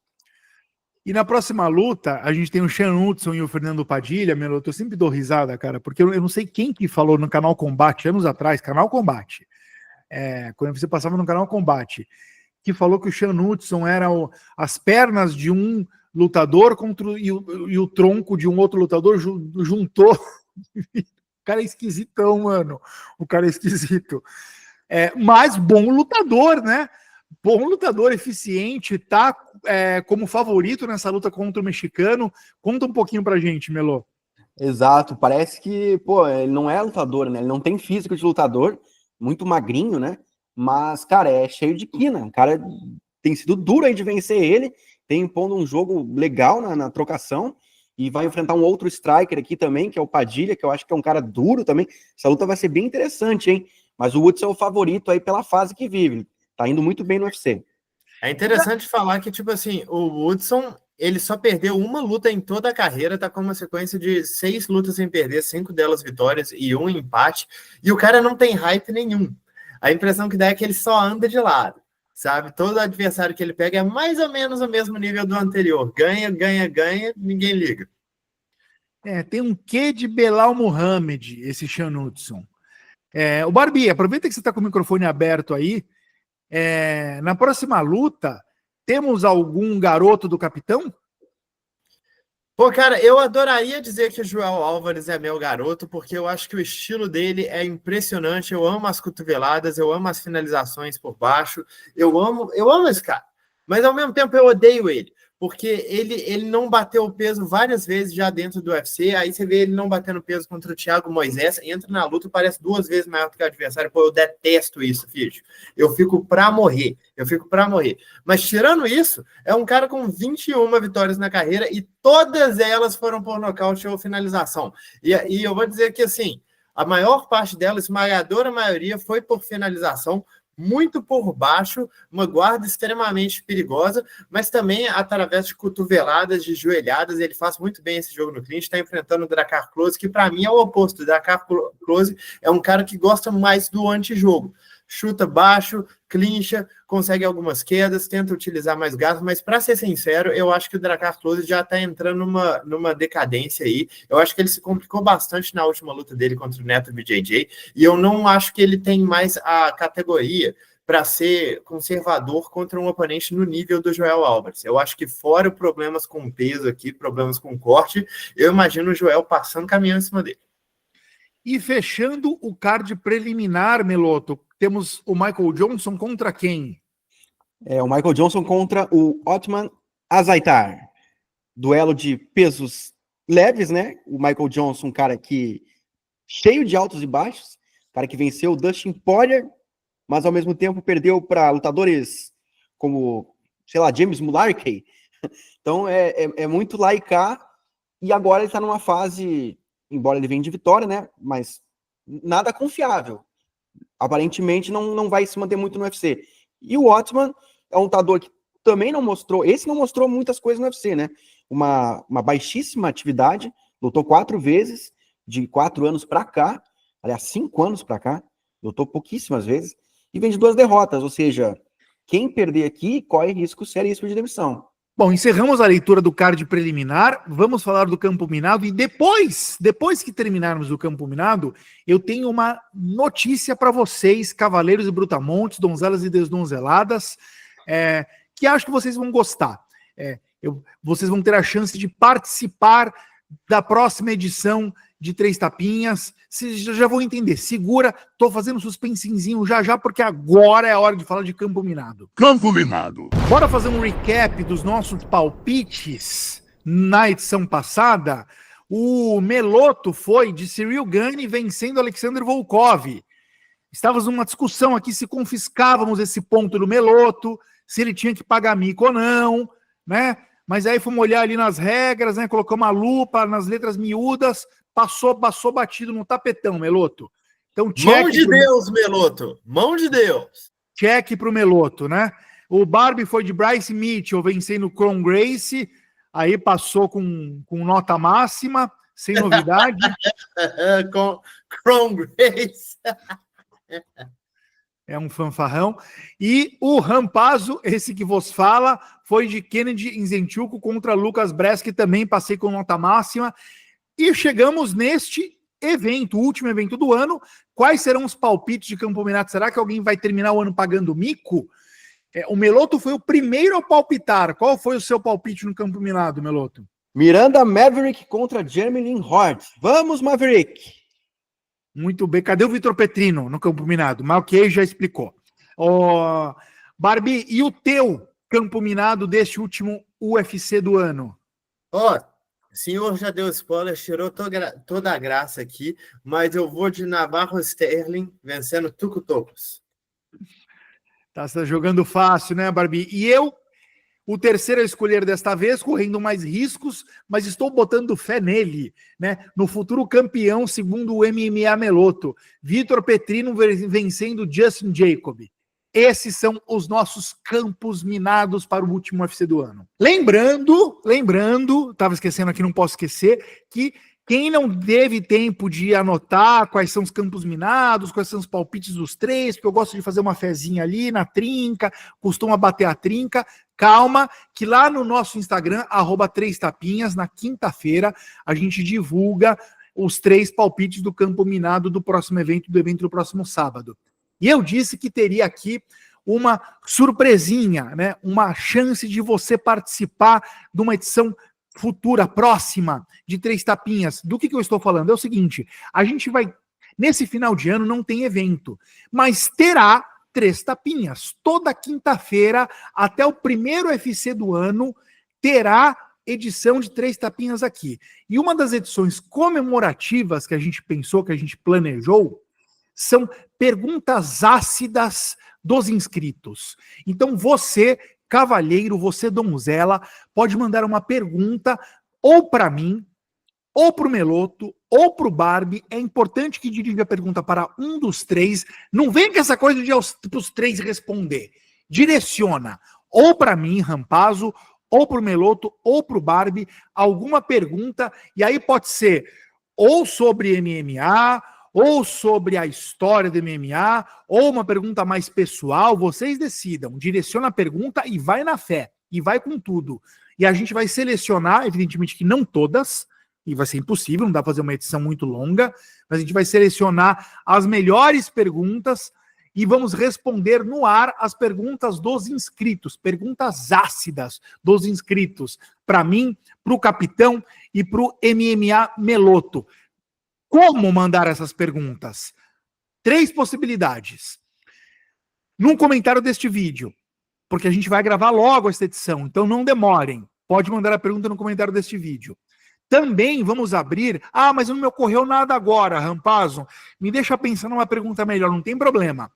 [SPEAKER 1] E na próxima luta, a gente tem o Sean Hudson e o Fernando Padilha, Meloto, eu sempre dou risada, cara, porque eu não sei quem que falou no Canal Combate, anos atrás, Canal Combate, quando você passava no Canal Combate, que falou que o Sean Hudson era as pernas de um lutador e o tronco de um outro lutador juntou. O cara é esquisitão, mano. O cara é esquisito. Mas bom lutador, né? Bom lutador, eficiente, tá como favorito nessa luta contra o mexicano. Conta um pouquinho pra gente, Melô.
[SPEAKER 3] Exato, parece que, pô, ele não é lutador, né? Ele não tem físico de lutador, muito magrinho, né? Mas, cara, é cheio de quina. O cara tem sido duro aí de vencer ele, tem impondo um jogo legal na trocação. e vai enfrentar um outro striker aqui também, que é o Padilha, que eu acho que é um cara duro também. Essa luta vai ser bem interessante, hein? Mas o Hudson é o favorito aí pela fase que vive. Tá indo muito bem no UFC.
[SPEAKER 4] É interessante falar que, tipo assim, o Hudson, ele só perdeu uma luta em toda a carreira, tá com uma sequência de 6 lutas sem perder, 5 delas vitórias e 1 empate, e o cara não tem hype nenhum. A impressão que dá é que ele só anda de lado, sabe? Todo adversário que ele pega é mais ou menos o mesmo nível do anterior. Ganha, ganha, ganha, ninguém liga.
[SPEAKER 1] Tem um quê de Belal Muhammad, esse Sean Hudson. O Barbie, aproveita que você está com o microfone aberto aí. Na próxima luta, temos algum garoto do capitão?
[SPEAKER 4] Pô, cara, eu adoraria dizer que o Joel Álvares é meu garoto, porque eu acho que o estilo dele é impressionante. Eu amo as cotoveladas, eu amo as finalizações por baixo, eu amo esse cara. Mas ao mesmo tempo eu odeio ele, porque ele não bateu o peso várias vezes já dentro do UFC. Aí você vê ele não batendo peso contra o Thiago Moisés, entra na luta e parece 2 vezes maior do que o adversário. Pô, eu detesto isso, filho. Eu fico pra morrer. Mas tirando isso, é um cara com 21 vitórias na carreira e todas elas foram por nocaute ou finalização. E eu vou dizer que, assim, a maior parte delas, esmagadora maioria, foi por finalização, muito por baixo, uma guarda extremamente perigosa, mas também através de cotoveladas, de joelhadas. Ele faz muito bem esse jogo no clinch. Está enfrentando o Drakkar Klose, que para mim é o oposto. O Drakkar Klose é um cara que gosta mais do antijogo. Chuta baixo, clincha, consegue algumas quedas, tenta utilizar mais gasto, mas para ser sincero, eu acho que o Drakkar Klose já está entrando numa decadência aí. Eu acho que ele se complicou bastante na última luta dele contra o Neto BJJ, e eu não acho que ele tem mais a categoria para ser conservador contra um oponente no nível do Joel Álvares. Eu acho que fora problemas com peso aqui, problemas com corte, eu imagino o Joel passando caminhão em cima dele.
[SPEAKER 1] E fechando o card preliminar, Meloto, temos o Michael Johnson contra quem?
[SPEAKER 3] O Michael Johnson contra o Othman Azaitar. Duelo de pesos leves, né? O Michael Johnson, um cara que cheio de altos e baixos, cara que venceu o Dustin Poirier, mas ao mesmo tempo perdeu para lutadores como, sei lá, James Mullarkey. Então é muito lá e cá, e agora ele está numa fase, embora ele venha de vitória, né? Mas nada confiável. Aparentemente não vai se manter muito no UFC. E o Othman é um lutador que também não mostrou muitas coisas no UFC, né? Uma baixíssima atividade, lutou 4 vezes, de 4 anos para cá, aliás, 5 anos para cá, lutou pouquíssimas vezes, e vem de 2 derrotas, ou seja, quem perder aqui corre risco seríssimo de demissão.
[SPEAKER 1] Bom, encerramos a leitura do card preliminar, vamos falar do campo minado e depois que terminarmos o campo minado, eu tenho uma notícia para vocês, cavaleiros e brutamontes, donzelas e desdonzeladas, que acho que vocês vão gostar. Vocês vão ter a chance de participar da próxima edição de Três Tapinhas. Vocês já vão entender. Segura, tô fazendo suspensinho já, porque agora é a hora de falar de campo minado.
[SPEAKER 2] Campo minado.
[SPEAKER 1] Bora fazer um recap dos nossos palpites na edição passada. O Meloto foi de Cyril Gane vencendo Alexander Volkov. Estávamos numa discussão aqui se confiscávamos esse ponto do Meloto, se ele tinha que pagar mico ou não, né? Mas aí fomos olhar ali nas regras, né? Colocamos uma lupa nas letras miúdas, passou batido no tapetão, Meloto. Então,
[SPEAKER 4] mão de Deus, Meloto. Mão de Deus.
[SPEAKER 1] Check pro Meloto, né? O Barbie foi de Bryce Mitchell vencendo o Kron Gracie, aí passou com nota máxima, sem novidade.
[SPEAKER 4] Com Kron Gracie.
[SPEAKER 1] É um fanfarrão. E o Rampazzo, esse que vos fala, foi de Kennedy Nzechukwu contra Lucas Bress, que também passei com nota máxima. E chegamos neste evento, o último evento do ano. Quais serão os palpites de campo minado? Será que alguém vai terminar o ano pagando mico? O Meloto foi o primeiro a palpitar. Qual foi o seu palpite no campo minado, Meloto?
[SPEAKER 3] Miranda Maverick contra Jeremy Lin Hort. Vamos, Maverick!
[SPEAKER 1] Muito bem. Cadê o Vitor Petrino no campo minado? Mas ok, já explicou. Barbie, e o teu campo minado deste último UFC do ano?
[SPEAKER 4] O senhor já deu spoiler, tirou toda a graça aqui, mas eu vou de Navarro Sterling vencendo Tuco Tocos.
[SPEAKER 1] Tá jogando fácil, né, Barbie? E o terceiro a escolher desta vez, correndo mais riscos, mas estou botando fé nele, né? No futuro campeão, segundo o MMA Meloto. Vitor Petrino vencendo Justin Jacob. Esses são os nossos campos minados para o último UFC do ano. Lembrando, estava esquecendo aqui, não posso esquecer, que quem não teve tempo de anotar quais são os campos minados, quais são os palpites dos três, porque eu gosto de fazer uma fezinha ali na trinca, costuma bater a trinca, calma, que lá no nosso Instagram, @3tapinhas, na quinta-feira, a gente divulga os 3 palpites do campo minado do próximo evento, do evento do próximo sábado. E eu disse que teria aqui uma surpresinha, né? Uma chance de você participar de uma edição futura, próxima, de 3 tapinhas. Do que eu estou falando? É o seguinte, a gente vai, nesse final de ano não tem evento, mas terá 3 tapinhas. Toda quinta-feira, até o primeiro UFC do ano, terá edição de 3 tapinhas aqui. E uma das edições comemorativas que a gente pensou, que a gente planejou, são perguntas ácidas dos inscritos. Então você, cavalheiro, você, donzela, pode mandar uma pergunta ou para mim, ou para o Meloto, ou para o Barbie. É importante que dirija a pergunta para um dos 3. Não vem com essa coisa de os 3 responder. Direciona ou para mim, Rampazzo, ou para o Meloto, ou para o Barbie, alguma pergunta. E aí pode ser ou sobre MMA, ou sobre a história do MMA, ou uma pergunta mais pessoal, vocês decidam. Direciona a pergunta e vai na fé, e vai com tudo. E a gente vai selecionar, evidentemente que não todas, e vai ser impossível, não dá para fazer uma edição muito longa, mas a gente vai selecionar as melhores perguntas e vamos responder no ar as perguntas dos inscritos, perguntas ácidas dos inscritos, para mim, para o Capitão e para o MMA Meloto. Como mandar essas perguntas? 3 possibilidades. Num comentário deste vídeo, porque a gente vai gravar logo esta edição, então não demorem. Pode mandar a pergunta no comentário deste vídeo. Também vamos abrir... mas não me ocorreu nada agora, Rampazzo. Me deixa pensar numa pergunta melhor, não tem problema.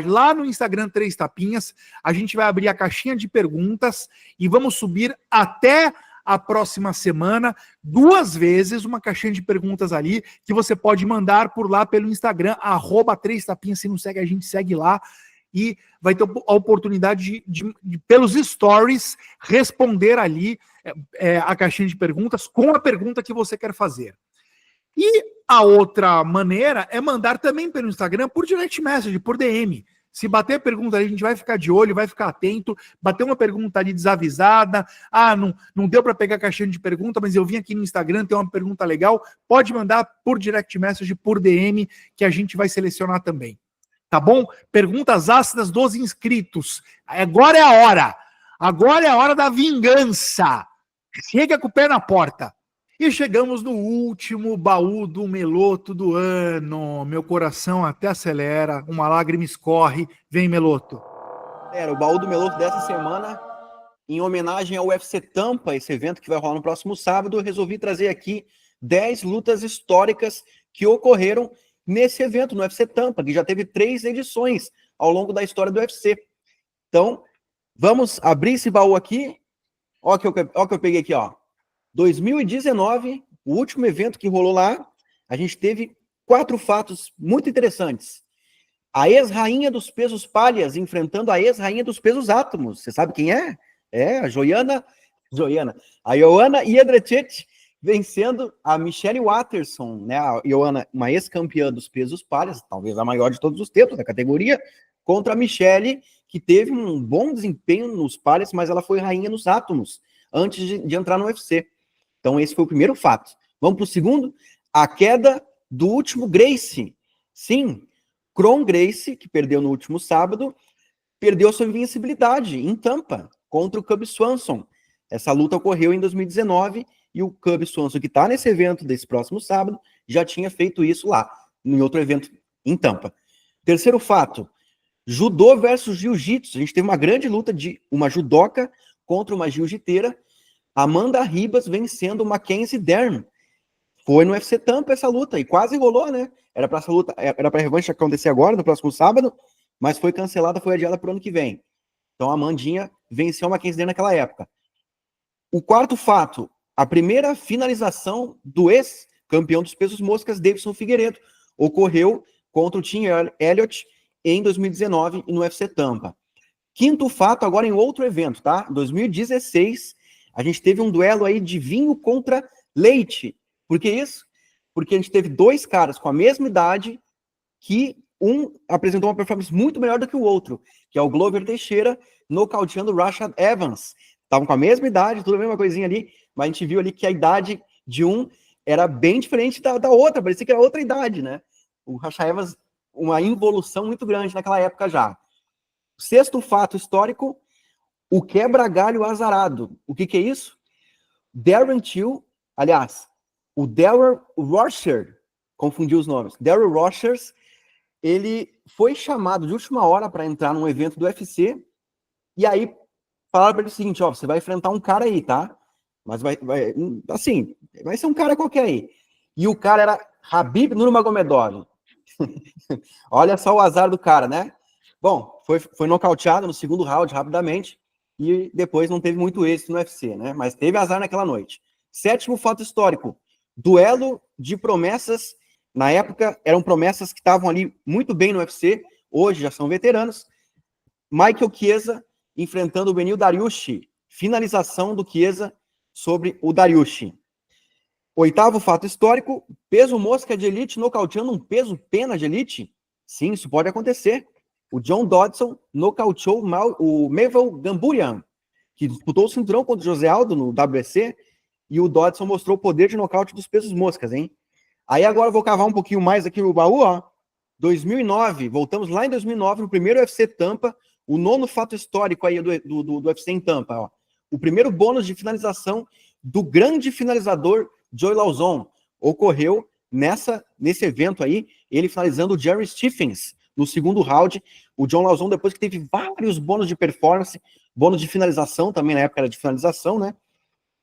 [SPEAKER 1] Lá no Instagram 3 Tapinhas, a gente vai abrir a caixinha de perguntas e vamos subir até a próxima semana 2 vezes uma caixinha de perguntas ali que você pode mandar por lá pelo Instagram, @3tapinhas. Se não segue a gente, segue lá e vai ter a oportunidade de pelos stories, responder ali a caixinha de perguntas com a pergunta que você quer fazer. E a outra maneira é mandar também pelo Instagram por direct message, por DM. Se bater a pergunta ali, a gente vai ficar de olho, vai ficar atento. Bater uma pergunta ali desavisada. Não deu para pegar a caixinha de pergunta, mas eu vim aqui no Instagram, tem uma pergunta legal. Pode mandar por direct message, por DM, que a gente vai selecionar também. Tá bom? Perguntas ácidas dos inscritos. Agora é a hora. Agora é a hora da vingança. Chega com o pé na porta. E chegamos no último baú do Meloto do ano. Meu coração até acelera, uma lágrima escorre. Vem, Meloto.
[SPEAKER 3] O baú do Meloto dessa semana, em homenagem ao UFC Tampa, esse evento que vai rolar no próximo sábado, eu resolvi trazer aqui 10 lutas históricas que ocorreram nesse evento, no UFC Tampa, que já teve 3 edições ao longo da história do UFC. Então, vamos abrir esse baú aqui. Ó que eu peguei aqui, ó. 2019, o último evento que rolou lá, a gente teve 4 fatos muito interessantes. A ex-rainha dos pesos palhas enfrentando a ex-rainha dos pesos átomos. Você sabe quem é? A Joanna. A Joanna Jędrzejczyk vencendo a Michelle Waterson, né? A Joanna, uma ex-campeã dos pesos palhas, talvez a maior de todos os tempos da categoria, contra a Michelle, que teve um bom desempenho nos palhas, mas ela foi rainha nos átomos antes de entrar no UFC. Então, esse foi o primeiro fato. Vamos para o segundo? A queda do último Gracie. Sim, Kron Gracie, que perdeu no último sábado, perdeu sua invencibilidade em Tampa contra o Cub Swanson. Essa luta ocorreu em 2019 e o Cub Swanson, que está nesse evento desse próximo sábado, já tinha feito isso lá, em outro evento em Tampa. Terceiro fato, judô versus jiu-jitsu. A gente teve uma grande luta de uma judoca contra uma jiu-jiteira, Amanda Ribas vencendo Mackenzie Dern. Foi no UFC Tampa essa luta, e quase rolou, né? Era para a revanche acontecer agora, no próximo sábado, mas foi cancelada, foi adiada para o ano que vem. Então a Amandinha venceu a Mackenzie Dern naquela época. O quarto fato, a primeira finalização do ex-campeão dos pesos moscas, Davidson Figueiredo, ocorreu contra o Tim Elliott em 2019 no UFC Tampa. Quinto fato, agora em outro evento, tá? 2016, a gente teve um duelo aí de vinho contra leite. Por que isso? Porque a gente teve dois caras com a mesma idade que um apresentou uma performance muito melhor do que o outro, que é o Glover Teixeira nocauteando o Rashad Evans. Estavam com a mesma idade, tudo a mesma coisinha ali, mas a gente viu ali que a idade de um era bem diferente da outra, parecia que era outra idade, né? O Rashad Evans, uma involução muito grande naquela época já. Sexto fato histórico, o quebra-galho azarado. O que é isso? Darren Till, aliás, o Darrell Rocher, confundi os nomes, Darrell Rochers, ele foi chamado de última hora para entrar num evento do UFC, e aí falaram para ele o seguinte, ó, você vai enfrentar um cara aí, tá? Mas vai ser um cara qualquer aí. E o cara era Khabib Nurmagomedov. Olha só o azar do cara, né? Bom, foi nocauteado no segundo round rapidamente, e depois não teve muito êxito no UFC, né? Mas teve azar naquela noite. Sétimo fato histórico, duelo de promessas. Na época, eram promessas que estavam ali muito bem no UFC, hoje já são veteranos. Michael Chiesa enfrentando o Beneil Dariush, finalização do Chiesa sobre o Dariush. Oitavo fato histórico, peso mosca de elite nocauteando um peso pena de elite. Sim, isso pode acontecer. O John Dodson nocauteou o Melville Gamburian, que disputou o cinturão contra o José Aldo no WBC, e o Dodson mostrou o poder de nocaute dos pesos moscas, hein? Aí agora eu vou cavar um pouquinho mais aqui no baú, ó. 2009, voltamos lá em 2009, no primeiro UFC Tampa, o nono fato histórico aí do UFC em Tampa, ó. O primeiro bônus de finalização do grande finalizador Joey Lauzon ocorreu nesse evento aí, ele finalizando o Jerry Stephens no segundo round. O John Lauzon, depois que teve vários bônus de performance, bônus de finalização também, na época era de finalização, né?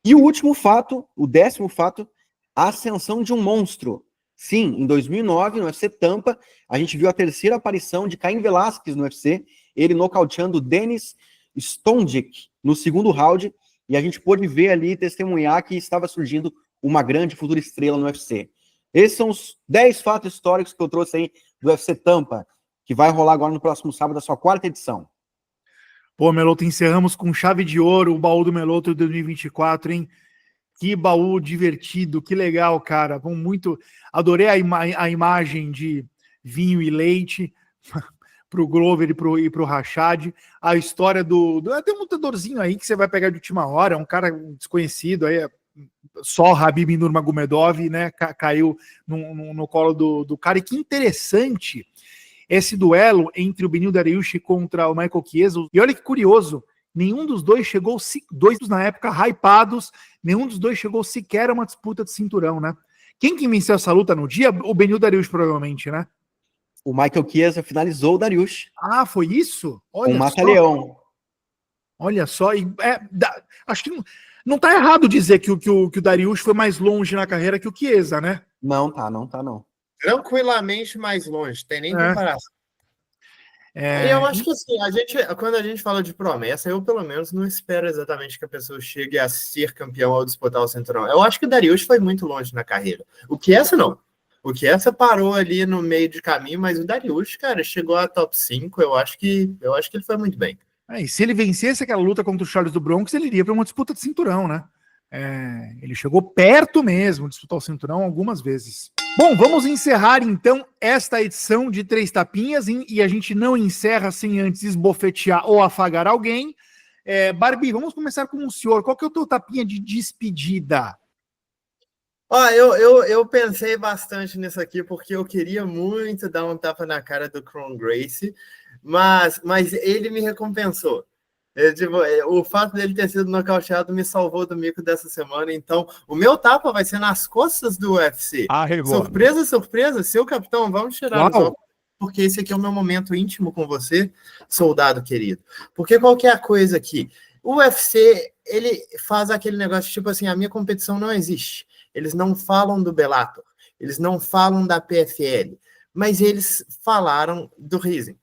[SPEAKER 3] E o último fato, o décimo fato, a ascensão de um monstro. Sim, em 2009, no UFC Tampa, a gente viu a terceira aparição de Caim Velasquez no UFC, ele nocauteando Denis Stondic no segundo round, e a gente pôde ver ali, testemunhar que estava surgindo uma grande futura estrela no UFC. Esses são os 10 fatos históricos que eu trouxe aí do UFC Tampa, que vai rolar agora no próximo sábado, a sua 4ª edição.
[SPEAKER 1] Pô, Meloto, encerramos com chave de ouro o baú do Meloto de 2024, hein? Que baú divertido, que legal, cara. Bom, muito. Adorei a imagem de vinho e leite para o Glover e pro Rashad. A história tem um lutadorzinho aí que você vai pegar de última hora, é um cara desconhecido aí, só Khabib Nurmagomedov, né? Caiu no colo do cara. E que interessante esse duelo entre o Beneil Dariush contra o Michael Chiesa. E olha que curioso, nenhum dos dois chegou, dois na época hypados, nenhum dos dois chegou sequer a uma disputa de cinturão, né? Quem que venceu essa luta no dia? O Beneil Dariush, provavelmente, né?
[SPEAKER 3] O Michael Chiesa finalizou o Dariush.
[SPEAKER 1] Ah, foi isso?
[SPEAKER 3] Olha um mata-leão.
[SPEAKER 1] Olha só, acho que não tá errado dizer que o Dariush foi mais longe na carreira que o Chiesa, né?
[SPEAKER 3] Não tá.
[SPEAKER 4] Tranquilamente mais longe, tem nem comparação. Eu acho que assim, quando a gente fala de promessa, eu pelo menos não espero exatamente que a pessoa chegue a ser campeão ao disputar o cinturão. Eu acho que o Dariush foi muito longe na carreira. O Chiesa não. O Chiesa parou ali no meio de caminho, mas o Dariush, cara, chegou a top 5. Eu acho que ele foi muito bem.
[SPEAKER 1] E se ele vencesse aquela luta contra o Charles do Bronx, ele iria para uma disputa de cinturão, né? Ele chegou perto mesmo de disputar o cinturão algumas vezes. Bom, vamos encerrar então esta edição de Três Tapinhas, e a gente não encerra sem antes esbofetear ou afagar alguém. Barbie, vamos começar com o senhor. Qual que é o teu tapinha de despedida?
[SPEAKER 4] Eu pensei bastante nisso aqui, porque eu queria muito dar um tapa na cara do Kron Gracie, mas ele me recompensou. O fato dele ter sido nocauteado me salvou do mico dessa semana. Então, o meu tapa vai ser nas costas do UFC. Surpresa, surpresa. Seu capitão, vamos tirar os óculos, porque esse aqui é o meu momento íntimo com você, soldado querido. Porque qual que é a coisa aqui? O UFC, ele faz aquele negócio tipo assim, a minha competição não existe. Eles não falam do Bellator, eles não falam da PFL, mas eles falaram do Rizin.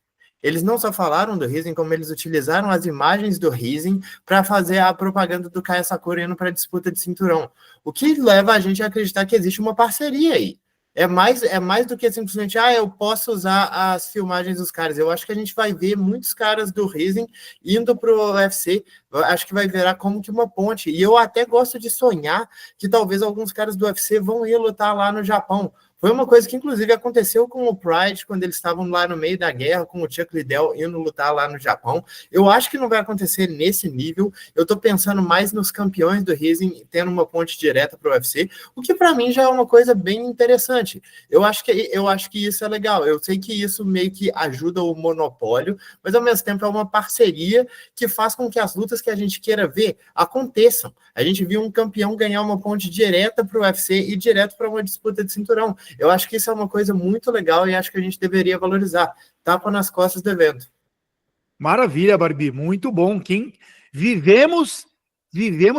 [SPEAKER 4] Eles não só falaram do Rizin, como eles utilizaram as imagens do Rizin para fazer a propaganda do Kaya Sakura indo para a disputa de cinturão. O que leva a gente a acreditar que existe uma parceria aí. É mais do que simplesmente, eu posso usar as filmagens dos caras. Eu acho que a gente vai ver muitos caras do Rizin indo para o UFC. Eu acho que vai virar como que uma ponte. E eu até gosto de sonhar que talvez alguns caras do UFC vão ir lutar lá no Japão. Foi uma coisa que, inclusive, aconteceu com o Pride, quando eles estavam lá no meio da guerra, com o Chuck Liddell indo lutar lá no Japão. Eu acho que não vai acontecer nesse nível. Eu tô pensando mais nos campeões do Rizin tendo uma ponte direta para o UFC, o que para mim já é uma coisa bem interessante. Eu acho que isso é legal. Eu sei que isso meio que ajuda o monopólio, mas ao mesmo tempo é uma parceria que faz com que as lutas que a gente queira ver aconteçam. A gente viu um campeão ganhar uma ponte direta para o UFC e direto para uma disputa de cinturão. Eu acho que isso é uma coisa muito legal e acho que a gente deveria valorizar. Tapa nas costas do evento.
[SPEAKER 1] Maravilha, Barbie, muito bom. Vivemos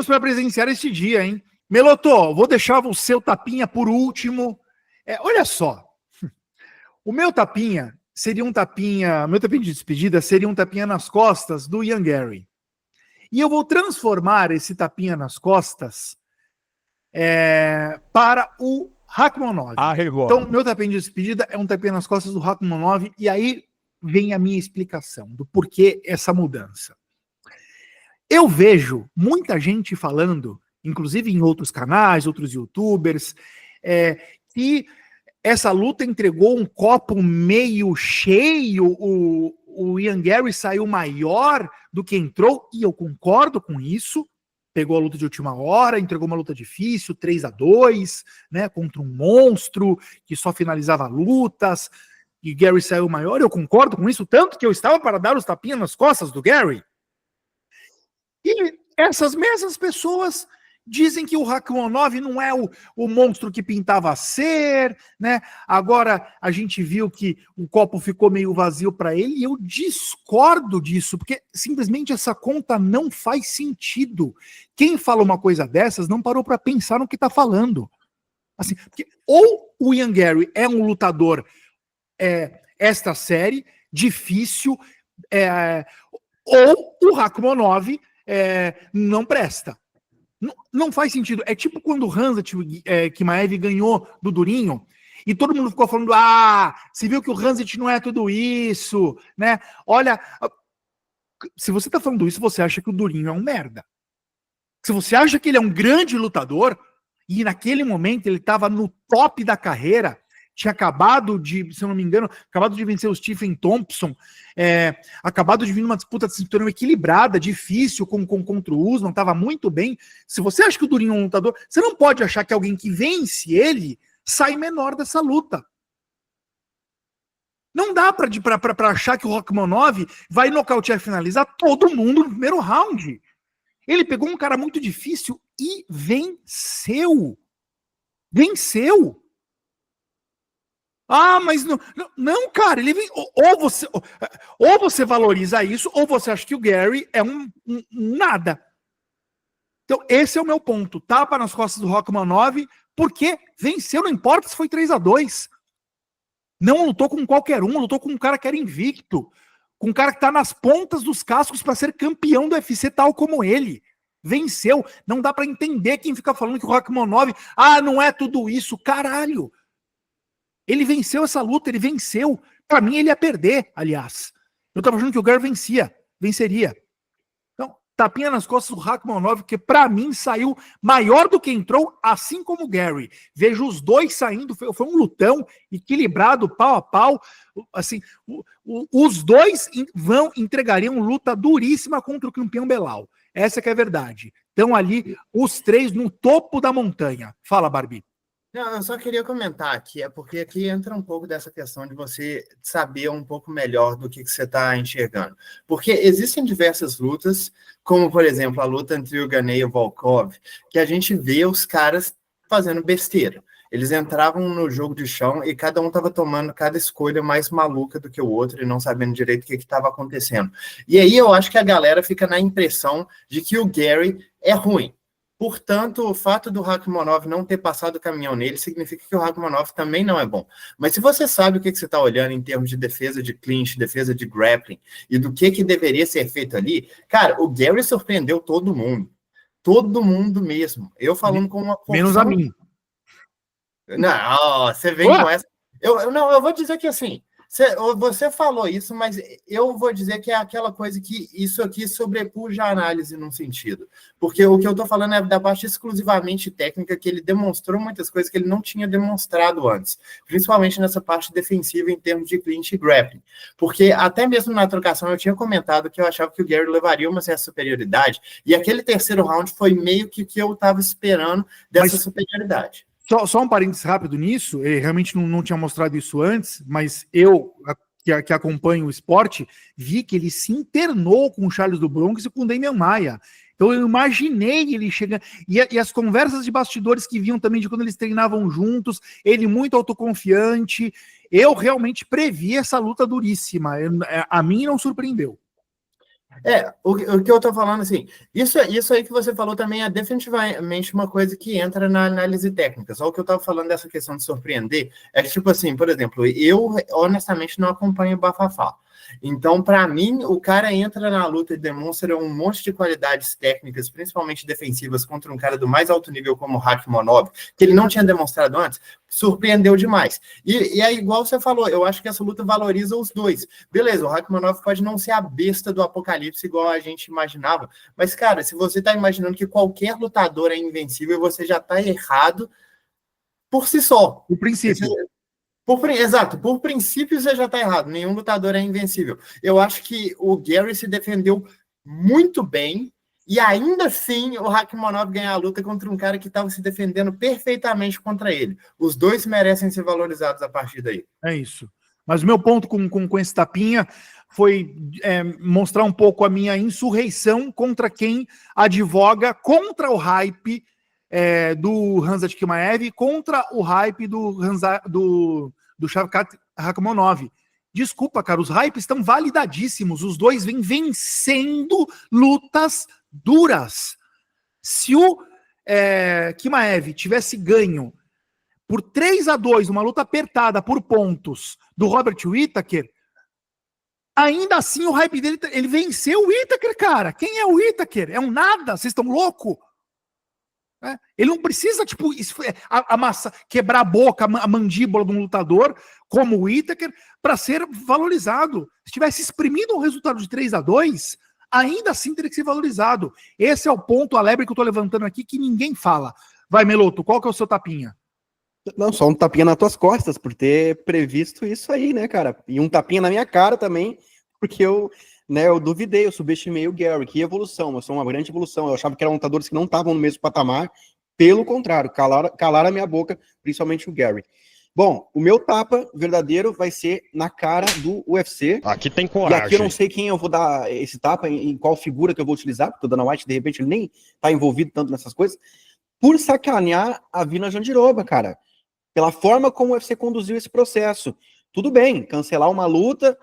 [SPEAKER 1] para presenciar este dia, hein? Melotô, vou deixar o seu tapinha por último. Olha só, o meu tapinha de despedida seria um tapinha nas costas do Ian Gary. E eu vou transformar esse tapinha nas costas para o Rakhmonov. Então, meu tapinha de despedida é um tapinha nas costas do Rakhmonov, e aí vem a minha explicação do porquê essa mudança. Eu vejo muita gente falando, inclusive em outros canais, outros youtubers, que essa luta entregou um copo meio cheio, o Ian Gary saiu maior do que entrou, e eu concordo com isso. Pegou a luta de última hora, entregou uma luta difícil, 3-2, né, contra um monstro que só finalizava lutas, e Gary saiu maior. Eu concordo com isso, tanto que eu estava para dar os tapinhas nas costas do Gary. E essas mesmas pessoas dizem que o Rakhmonov não é o monstro que pintava ser, né? Agora a gente viu que o copo ficou meio vazio para ele, e eu discordo disso, porque simplesmente essa conta não faz sentido. Quem fala uma coisa dessas não parou para pensar no que está falando. Assim, porque ou o Ian Gary é um lutador esta série, difícil, ou o Rakhmonov não presta. Não faz sentido. É tipo quando o Khamzat Chimaev ganhou do Durinho e todo mundo ficou falando: você viu que o Khamzat não é tudo isso, né? Olha, se você tá falando isso, você acha que o Durinho é um merda. Se você acha que ele é um grande lutador, e naquele momento ele estava no top da carreira, tinha acabado de, se eu não me engano, acabado de vencer o Stephen Thompson, acabado de vir numa disputa de cinturão equilibrada, difícil, contra o Usman, estava muito bem. Se você acha que o Durinho é um lutador, você não pode achar que alguém que vence ele sai menor dessa luta. Não dá para achar que o Rakhmonov vai nocautear e finalizar todo mundo no primeiro round. Ele pegou um cara muito difícil e venceu. Venceu. Mas não, cara, ele vem, ou você valoriza isso, ou você acha que o Gary é um nada. Então, esse é o meu ponto. Tapa nas costas do Rakhmonov, porque venceu, não importa se foi 3-2. Não lutou com qualquer um, lutou com um cara que era invicto, com um cara que tá nas pontas dos cascos para ser campeão do UFC, tal como ele. Venceu. Não dá para entender quem fica falando que o Rakhmonov, não é tudo isso, caralho. Ele venceu essa luta, ele venceu. Para mim, ele ia perder, aliás. Eu tava achando que o Gary venceria. Então, tapinha nas costas do Rakhmonov, que para mim saiu maior do que entrou, assim como o Gary. Vejo os dois saindo, foi um lutão equilibrado, pau a pau. Assim, os dois entregariam luta duríssima contra o campeão Belal. Essa que é a verdade. Então ali, os três no topo da montanha. Fala, Barbie.
[SPEAKER 4] Não, eu só queria comentar aqui, porque aqui entra um pouco dessa questão de você saber um pouco melhor do que você está enxergando. Porque existem diversas lutas, como, por exemplo, a luta entre o Ganei e o Volkov, que a gente vê os caras fazendo besteira. Eles entravam no jogo de chão e cada um estava tomando cada escolha mais maluca do que o outro e não sabendo direito o que estava acontecendo. E aí eu acho que a galera fica na impressão de que o Gary é ruim. Portanto, o fato do Rakhmonov não ter passado o caminhão nele significa que o Rakhmonov também não é bom. Mas se você sabe o que você está olhando em termos de defesa de clinch, defesa de grappling e do que deveria ser feito ali, cara, o Gary surpreendeu todo mundo. Todo mundo mesmo. Eu falando com uma porção...
[SPEAKER 1] Menos a mim.
[SPEAKER 4] Não, você vem com essa... Eu vou dizer que assim... Você falou isso, mas eu vou dizer que é aquela coisa que isso aqui sobrepuja a análise num sentido. Porque o que eu estou falando é da parte exclusivamente técnica, que ele demonstrou muitas coisas que ele não tinha demonstrado antes. Principalmente nessa parte defensiva em termos de clinch e grappling. Porque até mesmo na trocação eu tinha comentado que eu achava que o Gary levaria uma certa superioridade. E aquele terceiro round foi meio que o que eu estava esperando dessa superioridade.
[SPEAKER 1] Só um parênteses rápido nisso, ele realmente não tinha mostrado isso antes, mas eu, que acompanho o esporte, vi que ele se internou com o Charles do Bronx e com o Damian Maia. Então eu imaginei ele chegando... E as conversas de bastidores que vinham também de quando eles treinavam juntos, ele muito autoconfiante, eu realmente previ essa luta duríssima. A mim não surpreendeu.
[SPEAKER 4] O que eu tô falando, assim, isso aí que você falou também é definitivamente uma coisa que entra na análise técnica. Só o que eu tava falando dessa questão de surpreender é que, tipo assim, por exemplo, eu honestamente não acompanho o Bafafá. Então, para mim, o cara entra na luta e demonstra um monte de qualidades técnicas, principalmente defensivas, contra um cara do mais alto nível como o Rakhmonov, que ele não tinha demonstrado antes, surpreendeu demais. E é igual você falou, eu acho que essa luta valoriza os dois. Beleza, o Rakhmonov pode não ser a besta do apocalipse igual a gente imaginava, mas, cara, se você tá imaginando que qualquer lutador é invencível, você já tá errado por si só.
[SPEAKER 1] O princípio.
[SPEAKER 4] Exato, por princípio você já está errado, nenhum lutador é invencível. Eu acho que o Gary se defendeu muito bem e ainda assim o Rakhmonov ganha a luta contra um cara que estava se defendendo perfeitamente contra ele. Os dois merecem ser valorizados a partir daí.
[SPEAKER 1] É isso. Mas o meu ponto com esse tapinha foi mostrar um pouco a minha insurreição contra quem advoga contra o hype do Khamzat Chimaev, contra o hype do Shavkat Rakhmonov. Desculpa, cara, os hypes estão validadíssimos. Os dois vêm vencendo lutas duras. Se o Chimaev tivesse ganho por 3-2, uma luta apertada por pontos do Robert Whittaker, ainda assim o hype dele, ele venceu o Whittaker, cara. Quem é o Whittaker? É um nada, vocês estão loucos? Ele não precisa, tipo, quebrar a boca, a mandíbula de um lutador como o Whittaker para ser valorizado. Se tivesse exprimido um resultado de 3-2, ainda assim teria que ser valorizado. Esse é o ponto alegre que eu tô levantando aqui que ninguém fala. Vai, Meloto, qual que é o seu tapinha?
[SPEAKER 3] Não, só um tapinha nas tuas costas, por ter previsto isso aí, né, cara? E um tapinha na minha cara também, porque eu duvidei, eu subestimei o Gary. Que evolução, eu sou uma grande evolução. Eu achava que eram lutadores que não estavam no mesmo patamar. Pelo contrário, calaram a minha boca, principalmente o Gary. Bom, o meu tapa verdadeiro vai ser na cara do UFC.
[SPEAKER 2] Aqui tem coragem.
[SPEAKER 3] E aqui eu não sei quem eu vou dar esse tapa, em qual figura que eu vou utilizar, porque o Dana White, de repente, ele nem tá envolvido tanto nessas coisas, por sacanear a Vina Jandiroba, cara. Pela forma como o UFC conduziu esse processo. Tudo bem, cancelar uma luta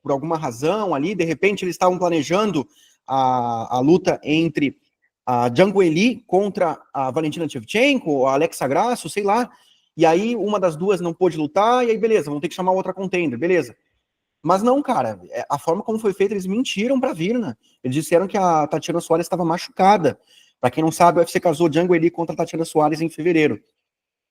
[SPEAKER 3] por alguma razão ali, de repente eles estavam planejando a luta entre a Zhang Weili contra a Valentina Shevchenko, a Alexa Grasso, sei lá, e aí uma das duas não pôde lutar, e aí beleza, vão ter que chamar outra contender, beleza. Mas não, cara, a forma como foi feita, eles mentiram pra Virna. Eles disseram que a Tatiana Suárez estava machucada. Pra quem não sabe, o UFC casou Zhang Weili contra a Tatiana Suárez em fevereiro.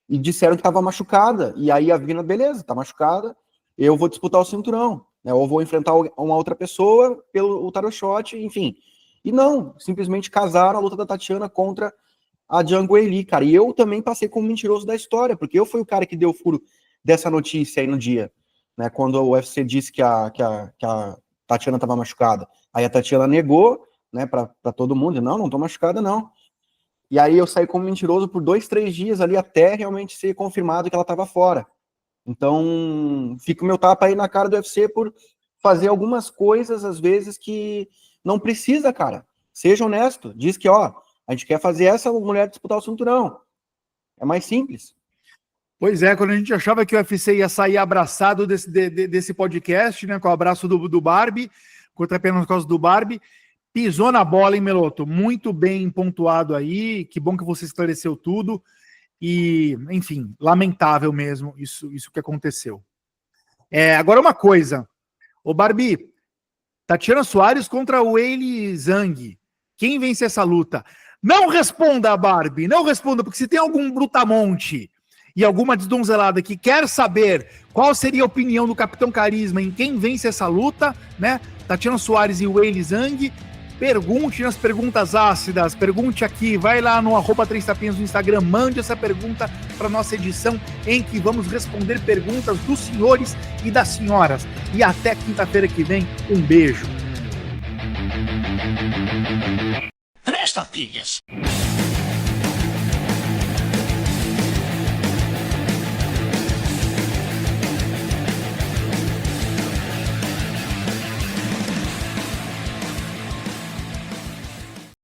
[SPEAKER 3] E disseram que estava machucada, e aí a Virna, beleza, tá machucada, eu vou disputar o cinturão, né, ou vou enfrentar uma outra pessoa pelo tarot shot, enfim. E não, simplesmente casaram a luta da Tatiana contra a Zhang Weili, cara. E eu também passei como mentiroso da história, porque eu fui o cara que deu o furo dessa notícia aí no dia, né, quando o UFC disse que a Tatiana estava machucada. Aí a Tatiana negou, né, para todo mundo, não tô machucada não. E aí eu saí como mentiroso por 2-3 dias ali, até realmente ser confirmado que ela estava fora. Então, fica o meu tapa aí na cara do UFC por fazer algumas coisas, às vezes, que não precisa, cara. Seja honesto. Diz que, a gente quer fazer essa mulher disputar o cinturão. É mais simples.
[SPEAKER 1] Pois é, quando a gente achava que o UFC ia sair abraçado desse podcast, né, com o abraço do Barbie, contra apenas por causa do Barbie, Pisou na bola, hein, Meloto? Muito bem pontuado aí. Que bom que você esclareceu tudo. E, enfim, lamentável mesmo isso que aconteceu. Agora uma coisa. Ô, Barbie, Tatiana Soares contra o Weili Zhang. Quem vence essa luta? Não responda, Barbie. Não responda, porque se tem algum brutamonte e alguma desdonzelada que quer saber qual seria a opinião do Capitão Carisma em quem vence essa luta, né? Tatiana Soares e Weili Zhang, pergunte nas perguntas ácidas, pergunte aqui, vai lá no @3tapinhas no Instagram, mande essa pergunta para nossa edição em que vamos responder perguntas dos senhores e das senhoras. E até quinta-feira que vem, um beijo.
[SPEAKER 2] 3 tapinhas.